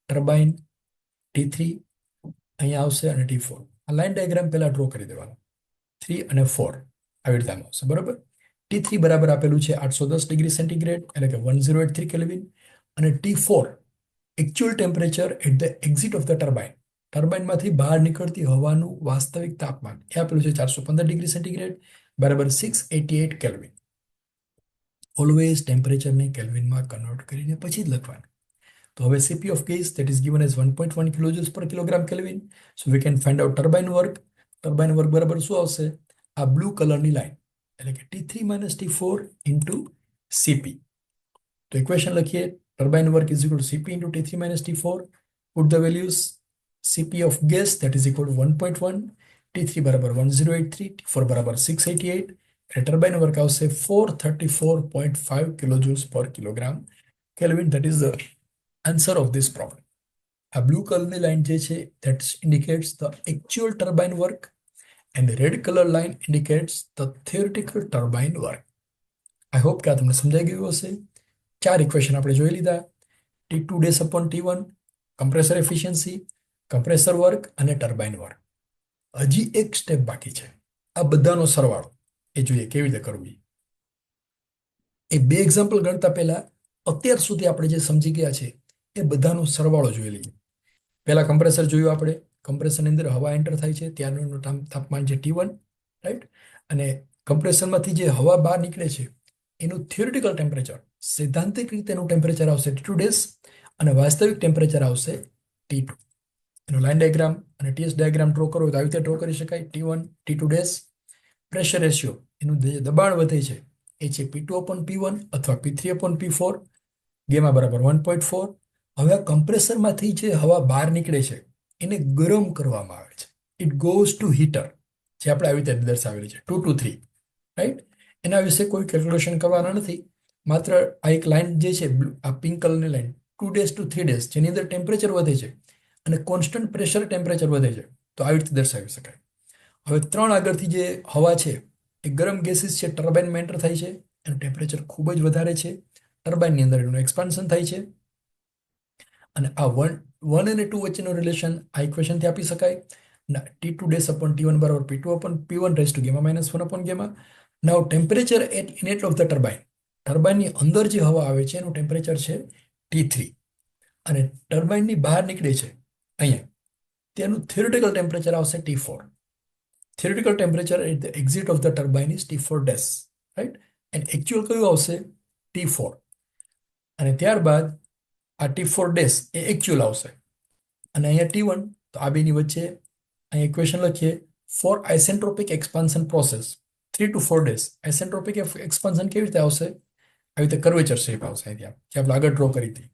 turbine T3 અહીંયા આવશે અને T4. આ લાઇન ડાયાગ્રામ પહેલા ડ્રો કરી દેવાનો. 3 અને 4 આવી રીતે આવશે. બરાબર. T3 બરાબર આપેલું છે 810 ડિગ્રી સેન્ટીગ્રેડ એટલે કે 1083 કેલ્વિન, અને T4 actual temperature at the exit of the turbine, ટર્બાઇનમાંથી બહાર નીકળતી હવાનું વાસ્તવિક તાપમાન એ આપેલું છે 415 ડિગ્રી સેન્ટીગ્રેડ બરાબર 688 કેલ્વિન. ઓલવેઝ ટેમ્પરેચરને કેલ્વિનમાં કન્વર્ટ કરીને પછી જ લખવાનું. તો હવે CP of gas that is given as 1.1 kilojoules per kilogram Kelvin. So we can find out turbine work. Turbine work બરાબર શું આવશે? આ બ્લુ કલરની લાઈન એટલે કે T3 minus T4 into CP. તો ઇક્વેશન લખીએ. Turbine work is equal to CP into T3 minus T4. Put the values. CP of gas that is equal to 1.1, T3 બરાબર 1083, T4 બરાબર 688 અને ટર્બાઇન વર્ક આવશે 434.5 kilojoules per kilogram Kelvin. That is the answer of this problem. A blue color line જે છે that indicates the actual turbine work and the red color line indicates the theoretical turbine work. I hope કે આ તમને સમજાઈ ગયું હશે. 4 ઇક્વેશન આપણે જોઈ લીધા. T2 dash upon T1, compressor efficiency, compressor work અને turbine work. હજી એક સ્ટેપ બાકી છે. આ બધાનો સરવાળો એ જોઈએ કેવી રીતે કરવું. એ બે એક્ઝામ્પલ ગણતા પહેલા અત્યાર સુધી આપણે જે સમજી ગયા છે એ બધાનો સરવાળો જોઈ લઈએ. પહેલા કમ્પ્રેસર જોયું આપણે. કમ્પ્રેસરની અંદર હવા એન્ટર થાય છે ત્યારનું તાપમાન છે T1, રાઈટ. અને કમ્પ્રેસરમાંથી જે હવા બહાર નીકળે છે એનું થિયોરિટિકલ ટેમ્પરેચર, સૈદ્ધાંતિક રીતે એનું ટેમ્પરેચર આવશે T2 ડેશ અને વાસ્તવિક ટેમ્પરેચર આવશે T2. એનો લાઇન ડાયાગ્રામ અને TS ડાયાગ્રામ ડ્રો કરો તો આવી રીતે ડ્રો કરી શકાય. T1, T2 dash. Pressure ratio એનું જે દબાણ વધે છે એ છે P2/P1 અથવા P3/P4. ગેમા બરાબર 1.4. હવે આ કમ્પ્રેસરમાંથી જે હવા બહાર નીકળે છે એને ગરમ કરવામાં આવે છે. ઇટ ગોઝ ટુ હીટર, જે આપણે આવી રીતે દર્શાવેલી છે 2 to 3, રાઈટ. એના વિશે કોઈ કેલ્ક્યુલેશન કરવાના નથી. માત્ર આ એક લાઈન જે છે આ પિંક કલરની લાઈન 2 days to 3 days જેની અંદર ટેમ્પરેચર વધે છે અને કોન્સ્ટન્ટ પ્રેશર ટેમ્પરેચર વધે છે તો આવી રીતે દર્શાવી શકાય. હવે 3 આગળથી જે હવા છે એ ગરમ ગેસીસ છે, ટર્બાઇનમાં એન્ટર થાય છે, એનું ટેમ્પરેચર ખૂબ જ વધારે છે, ટર્બાઇનની અંદર એનું એક્સપાન્શન થાય છે અને આ વન અને ટુ વચ્ચેનું રિલેશન આ ઇક્વેશનથી આપી શકાય. T2 ડેશ અપોન T1 બરાબર P2 upon P1 raise to gamma minus 1 upon gamma. Now temperature at inlet of the turbine. ટર્બાઇનની અંદર જે હવા આવે છે એનું ટેમ્પરેચર છે T3 અને ટર્બાઇનની બહાર નીકળે છે અહીંયા તેનું થિયોરિટિકલ ટેમ્પરેચર આવશે T4. Theoretical temperature at the exit of the turbine is T4 dash, right? And actual કયું આવશે T4. અને ત્યારબાદ આ T4 dash એ actual આવશે અને અહીંયા T1. તો આ બેની વચ્ચે અહીં ઇક્વેશન લખીએ. For isentropic expansion process 3 to 4 days isentropic expansion કેવી રીતે આવશે? આવી રીતે કર્વેચર શેપ આવશે અહીંયા જે આપણે આગળ ડ્રો કરી હતી.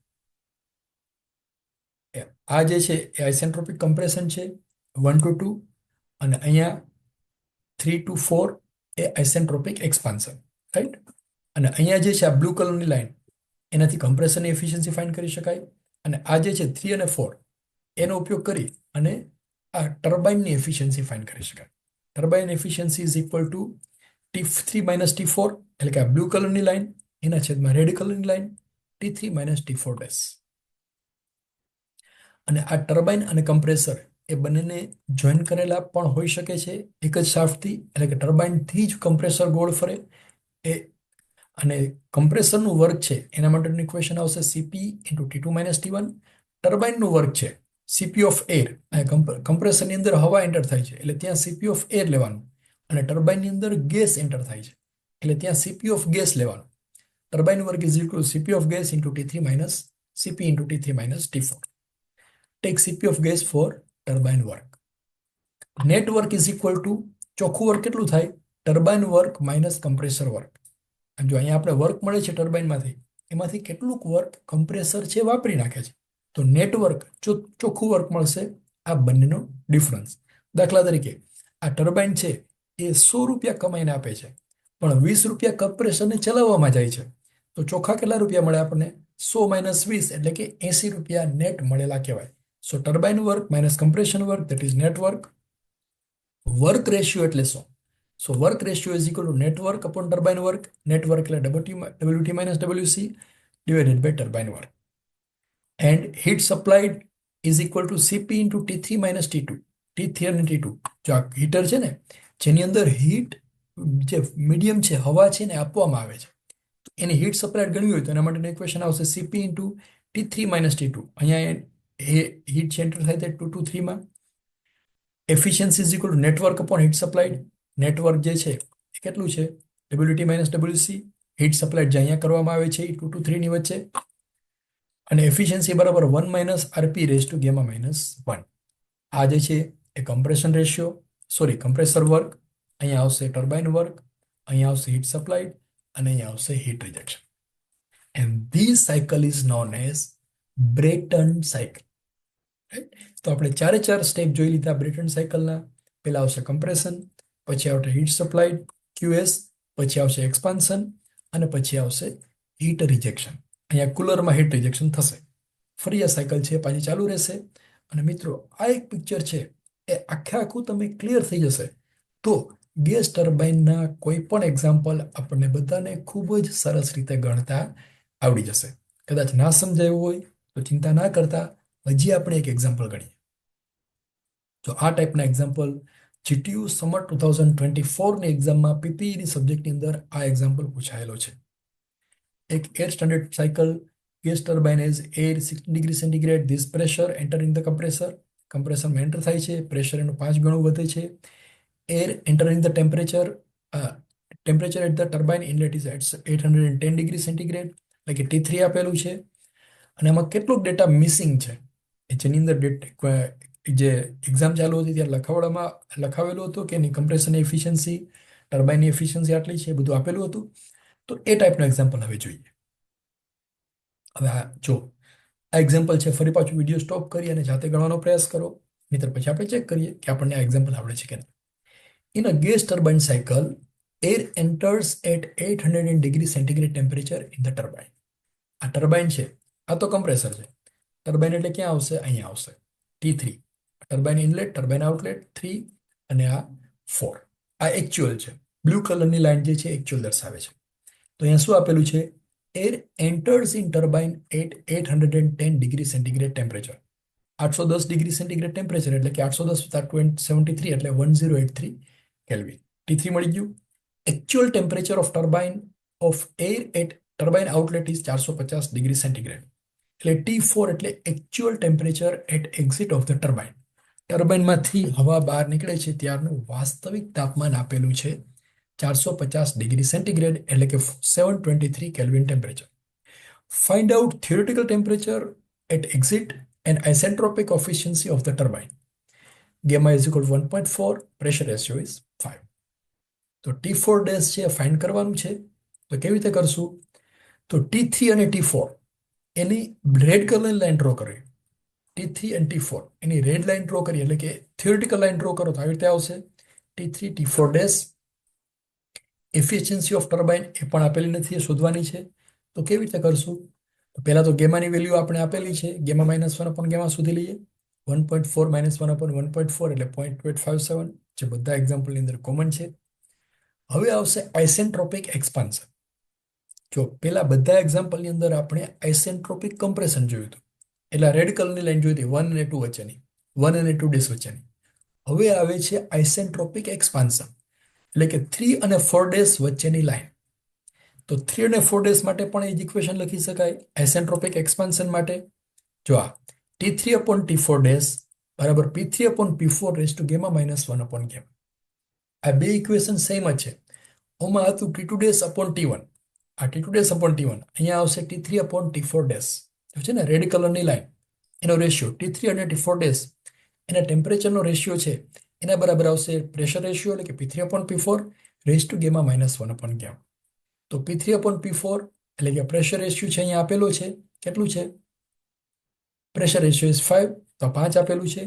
આ જે છે એ આઇસેન્ટ્રોપિક કમ્પ્રેશન છે 1 to 2 અને અહીંયા 3 to 4 A isentropic expansion, right? અને અહીંયા જે છે આ બ્લુ કલરની લાઈન એનાથી કમ્પ્રેશનની એફિશિયન્સી ફાઇન્ડ કરી શકાય. અને આ જે છે 3 અને 4 એનો ઉપયોગ કરી અને આ ટર્બાઇનની એફિશિયન્સી ફાઇન્ડ કરી શકાય. Turbine efficiency is equal two T3 minus T4 એટલે કે આ બ્લુ કલરની લાઈન એના છેદમાં રેડ કલરની line T3 minus T4 dash. અને આ ટર્બાઇન અને કમ્પ્રેસર એ બંનેને જોઈન કરેલા પણ હોઈ શકે છે એક જ શાફ્ટથી, એટલે કે ટર્બાઇનથી જ કમ્પ્રેસર ગોળ ફરે એ. અને કમ્પ્રેસરનું વર્ક છે એના માટેનું ઇક્વેશન આવશે Cp into T2 minus T1. ટર્બાઇનનું વર્ક છે Cp ઓફ એર. કમ્પ્રેસરની અંદર હવા એન્ટર થાય છે એટલે ત્યાં Cp ઓફ એર લેવાનું અને ટર્બાઇનની અંદર ગેસ એન્ટર થાય છે એટલે ત્યાં Cp ઓફ ગેસ લેવાનું. Turbine work is equal to Cp of gas into T3 minus Cp into T3 minus T4. Take Cp of gas for turbine work. Net work is equal to ચોખ્ખું વર્ક કેટલું થાય? Turbine work minus compressor work. જો અહીંયા આપણે વર્ક મળે છે ટર્બાઇનમાંથી એમાંથી કેટલુંક વર્ક કમ્પ્રેસર છે વાપરી નાખે છે તો નેટવર્ક ચોખ્ખું વર્ક મળશે આ બંનેનો ડિફરન્સ. દાખલા તરીકે આ ટર્બાઇન છે એ 100 રૂપિયા કમાઈને આપે છે પણ 20 રૂપિયા કમ્પ્રેસરને ચલાવવામાં જાય છે તો ચોખ્ખા કેટલા રૂપિયા મળે આપણને? 100 માઇનસ 20 એટલે કે 80 રૂપિયા નેટ મળેલા કહેવાય. So turbine work minus compression work, that is net work. Work ratio એટલે શું? So work ratio is equal to net work upon turbine work. Net work એટલે WT minus WC divided by turbine work. And heat supplied is equal to Cp into T3 minus T2. T3 અને T2. જો આ હીટર છે ને જેની અંદર હીટ જે મીડિયમ છે હવા છે ને આપવામાં આવે છે તો એની હીટ સપ્લાયડ ગણવી હોય તો એના માટેનું ઇક્વેશન આવશે Cp into T3 minus T2. અહીંયા એ હીટ છે એન્ટર થાય છે 2 to 3 માં. Efficiency is equal to net work upon heat supplied. Net work જે છે એ કેટલું છે? WT minus WC. Heat supplied જે અહીંયા કરવામાં આવે છે એ 2 to 3 ની વચ્ચે. અને એફિશિયન્સી બરાબર 1 minus RP raise to gamma minus 1. આ જે છે એ કમ્પ્રેશન રેશિયો કમ્પ્રેસર વર્ક. અહીંયા આવશે ટર્બાઇન વર્ક, અહીંયા આવશે હીટ સપ્લાયડ અને અહીંયા આવશે heat rejection. And this cycle is known as Bretton cycle. તો આપણે ચાર સ્ટેપ જોઈ લીધા બ્રેટન સાયકલના. પહેલા આવશે કમ્પ્રેશન, પછી આવશે હીટ સપ્લાયડ QS, પછી આવશે એક્સપાન્શન અને પછી આવશે હીટ રિજેક્શન. અહીંયા કુલરમાં હીટ રિજેક્શન થશે. ફરી આ સાયકલ છે પાછી ચાલુ રહેશે. અને મિત્રો આ એક પિક્ચર છે એ આખું તમે ક્લિયર થઈ જશે તો ગેસ ટર્બાઇનના કોઈ પણ એક્ઝામ્પલ આપણને બધાને ખૂબ જ સરસ રીતે ગણતા આવડી જશે. કદાચ ના સમજાયું હોય તો ચિંતા ના કરતા હજી આપણે એક એક્ઝામ્પલ ગણીએ. તો આ ટાઈપના એક્ઝામ્પલ GTU સમર 2024ની એક્ઝામમાં PPEની સબ્જેક્ટની અંદર આ એક્ઝામ્પલ પૂછાયેલો છે. એક air standard cycle gas turbine as air 60 degree centigrade this pressure enter in the compressor. કમ્પ્રેસરમાં એન્ટર થાય છે, પ્રેશર એનું 5 ગણું વધે છે. Air enter in the temperature at the turbine inlet is at 810 degree centigrade એટલે કે T3 આપેલું છે. અને એમાં કેટલોક ડેટા મિસિંગ છે જેની અંદર જે એક્ઝામ ચાલુ હતી ત્યારે લખાવેલું હતું કે એની કમ્પ્રેશનની એફિશિયન્સી ટર્બાઇનની એફિશિયન્સી આટલી છે બધું આપેલું હતું. તો એ ટાઈપનો એક્ઝામ્પલ હવે જોઈએ. હવે આ એક્ઝામ્પલ છે ફરી પાછું વિડીયો સ્ટોપ કરી અને જાતે ગણવાનો પ્રયાસ કરો નહીંતર પછી આપણે ચેક કરીએ કે આપણને આ એક્ઝામ્પલ આવડે છે કે નહીં. In a gas turbine cycle air enters at 800 degree centigrade temperature in the turbine. આ ટર્બાઇન છે, આ તો કમ્પ્રેસર છે. ટર્બાઇન એટલે ક્યાં આવશે? અહીંયા આવશે T3. Turbine inlet, turbine outlet 3 અને આ 4. આ એકચ્યુઅલ છે. બ્લુ કલરની લાઈન જે છે એકચ્યુઅલ દર્શાવે છે. તો અહીંયા શું આપેલું છે? air enters in turbine at 810 degree centigrade temperature. 810 degree centigrade temperature એટલે કે 810 એટલે 1083 કેલ્વિન. T3 મળી ગયું. Actual temperature of turbine of air at turbine outlet is 450 degree centigrade. એટલે T4 એટલે actual temperature at exit of the turbine. ટર્બાઇનમાંથી હવા બહાર નીકળે છે ત્યારનું વાસ્તવિક તાપમાન આપેલું છે 450 ડિગ્રી સેન્ટીગ્રેડ એટલે કે 723 kelvin temperature. Find out theoretical temperature at exit and isentropic efficiency of the turbine. Gamma is equal to 1.4, pressure ratio is 5. તો T4 ડેશ છે ફાઇન્ડ કરવાનું છે. તો કેવી રીતે કરશું? તો T3 અને T4 એની રેડ કલરની લાઈન ડ્રો કરી. T3 અને T4 એની રેડ લાઈન ડ્રો કરી એટલે કે થિયોરિટિકલ લાઈન ડ્રો કરો તો આવી રીતે આવશે. T3 T4 dash. Efficiency of turbine એ પણ આપેલી નથી, એ શોધવાની છે. તો કેવી રીતે કરશું? તો પહેલાં તો ગેમાની વેલ્યુ આપણે આપેલી છે, ગેમા -1 અપોન ગેમા શોધી લઈએ. 1.4 -1 અપોન 1.4 એટલે 0.2857, જે બધા એક્ઝામ્પલની અંદર કોમન છે. હવે આવશે આઇસેન્ટ્રોપિક એક્સપાન્શન. જો પેલા બધા એક્ઝામ્પલની અંદર આપણે આઇસેન્ટ્રોપિક કમ્પ્રેશન જોયું હતું, એટલે રેડ કલરની લાઈન જોઈ હતી 1 અને 2 વચ્ચેની, 1 અને 2 ડેશ વચ્ચેની. હવે આવે છે આઇસેન્ટ્રોપિક એક્સપાન્શન, એટલે કે 3 અને 4 ડેશ વચ્ચેની લાઈન. તો 3 અને 4 ડેશ માટે પણ એ જ ઇક્વેશન લખી શકાય આઇસેન્ટ્રોપિક એક્સપાન્શન માટે. જો આ T3 અપોન T4 ડેશ બરાબર P3 upon P4 raise to gamma -1 upon gamma. આ બે ઇક્વેશન સેમ જ છે. ઓમાં હતું T2 ડેશ અપોન T1, આ T2 ડેશ અપોન T1. અહીંયા આવશે T3 અપોન T4 ડેશ, છે ને રેડ કલરની લાઈન, એનો રેશિયો T3 અને T4 ડેશ એના ટેમ્પરેચરનો રેશિયો છે એના બરાબર આવશે પ્રેશર રેશિયો, એટલે કે P3 upon P4 raise to gamma -1 upon gamma. તો P3 અપોન P4 એટલે કે પ્રેશર રેશિયો છે અહીંયા આપેલો છે, કેટલું છે? પ્રેશર રેશિયો ઇઝ 5, તો 5 આપેલું છે.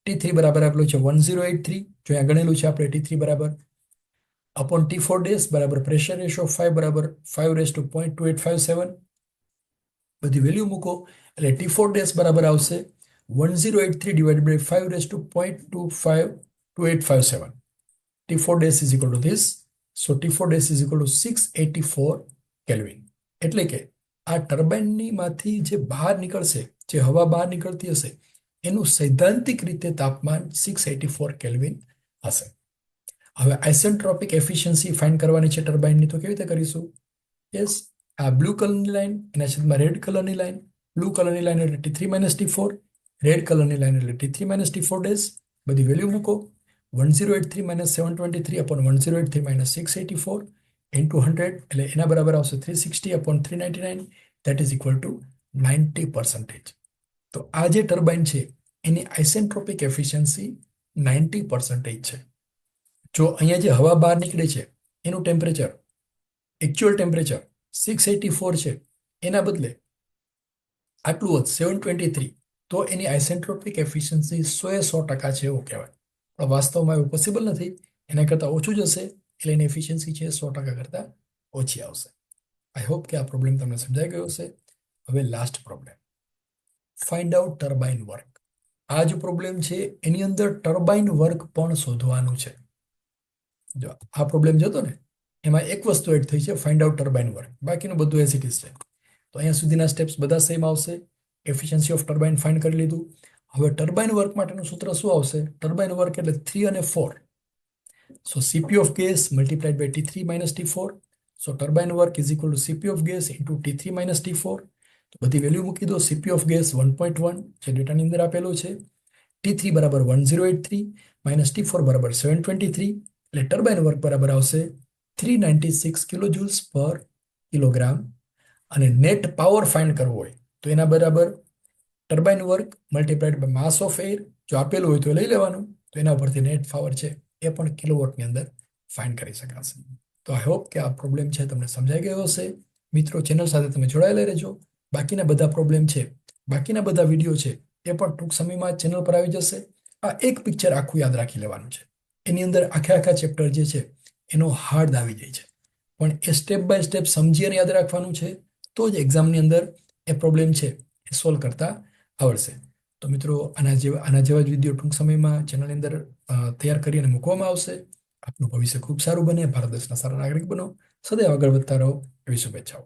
T3 બરાબર આપેલું છે 1083, જો અહીંયા ગણેલું છે આપણે T3 બરાબર અપોન T4 ડેશ બરાબર પ્રેશર રેશિયો 5 બરાબર 5 રેઝ ટુ 0.2857. બધી વેલ્યુ મૂકો એટલે T4 ડેશ બરાબર આવશે 1083 divide by 5 raise to 0.25857. T4 dash is equal to this. So T4 dash is equal to 684 kelvin. એટલે કે આ ટર્બાઇનની માંથી જે બહાર નીકળશે, જે હવા બહાર નીકળતી હશે, એનું સૈદ્ધાંતિક રીતે તાપમાન 684 કેલ્વિન હશે. હવે આઇસેન્ટ્રોપિક એફિશિયન્સી ફાઇન્ડ કરવાની છે ટર્બાઇનની, તો કેવી રીતે કરીશું? યસ, આ બ્લુ કલરની લાઈન એના છેદમાં રેડ કલરની લાઈન. બ્લુ કલરની લાઈન એટલે T3 T4, રેડ કલરની લાઈન એટલે T3 T4 ડેશ. બધી વેલ્યુ મૂકો. 1083 723 અપોન 1083 684 ઇન્ટુ 100 એટલે એના બરાબર આવશે 360 upon 399, that is equal two 90%. તો આ જે ટર્બાઇન છે એની આઇસેન્ટ્રોપિક એફિશિયન્સી 90% છે. જો અહીંયા જે હવા બહાર નીકળે છે એનું ટેમ્પરેચર, એકચ્યુઅલ ટેમ્પરેચર 684 છે, એના બદલે આટલું હોત 723, તો એની આઇસેન્ટ્રોપિક એફિશિયન્સી 100% છે એવું કહેવાય. પણ વાસ્તવમાં એવું પોસિબલ નથી, એના કરતાં ઓછું જ હશે, એટલે એની એફિશિયન્સી છે 100% કરતાં ઓછી આવશે. આઈ હોપ કે આ પ્રોબ્લેમ તમને સમજાઈ ગયો હશે. હવે last problem, find out turbine work. આ જે પ્રોબ્લેમ છે એની અંદર ટર્બાઇન વર્ક પણ શોધવાનું છે. જો આ પ્રોબ્લેમ જતો ને એમાં એક વસ્તુ એડ થઈ છે, ફાઇન્ડ આઉટ ટર્બાઇન વર્ક. બાકીનું બધું એઝ ઇટ ઇઝ છે. તો અહીંયા સુધીના સ્ટેપ્સ બધા સેમ આવશે. એફિશિયન્સી ઓફ ટર્બાઇન ફાઇન્ડ કરી લીધું. હવે ટર્બાઇન વર્ક માટેનું સૂત્ર શું આવશે? ટર્બાઇન વર્ક એટલે 3 અને 4. So CP of gas multiplied by T3 T4. So turbine work is equal to CP of gas into T3 T4. તો બધી વેલ્યુ મૂકી દો. CP ઓફ ગેસ 1.1 જે ડેટાની અંદર આપેલો છે. T3 બરાબર 1083 T4 બરાબર 723, એટલે ટર્બાઇન વર્ક બરાબર આવશે 396 કિલો જ્યુલ્સ પર કિલોગ્રામ. અને નેટ પાવર ફાઇન્ડ કરવો હોય તો એના બરાબર turbine work multiplied by mass of air, જો આપેલું હોય તો લઈ લેવાનું, તો એના ઉપરથી નેટ પાવર છે એ પણ કિલોવોટની અંદર ફાઇન્ડ કરી શકાશે. તો આઈ હોપ કે આ પ્રોબ્લેમ છે તમને સમજાઈ ગયો હશે. મિત્રો, ચેનલ સાથે તમે જોડાયેલા રહેજો. બાકીના બધા પ્રોબ્લેમ છે, બાકીના બધા વિડીયો છે એ પણ ટૂંક સમયમાં ચેનલ પર આવી જશે. આ એક પિક્ચર આખું યાદ રાખી લેવાનું છે. એની અંદર આખા ચેપ્ટર જે છે એનો હાર્ડ આવી જાય છે, પણ એ સ્ટેપ બાય સ્ટેપ સમજી અને યાદ રાખવાનું છે, તો જ એક્ઝામની અંદર એ પ્રોબ્લેમ છે એ સોલ્વ કરતા આવડશે. તો મિત્રો, આના જેવા જ વિડીયો ટૂંક સમયમાં ચેનલની અંદર તૈયાર કરીને મૂકવામાં આવશે. આપનું ભવિષ્ય ખૂબ સારું બને, ભારત દેશના સારા નાગરિક બનો, સદૈવ આગળ વધતા રહો, એવી શુભેચ્છાઓ.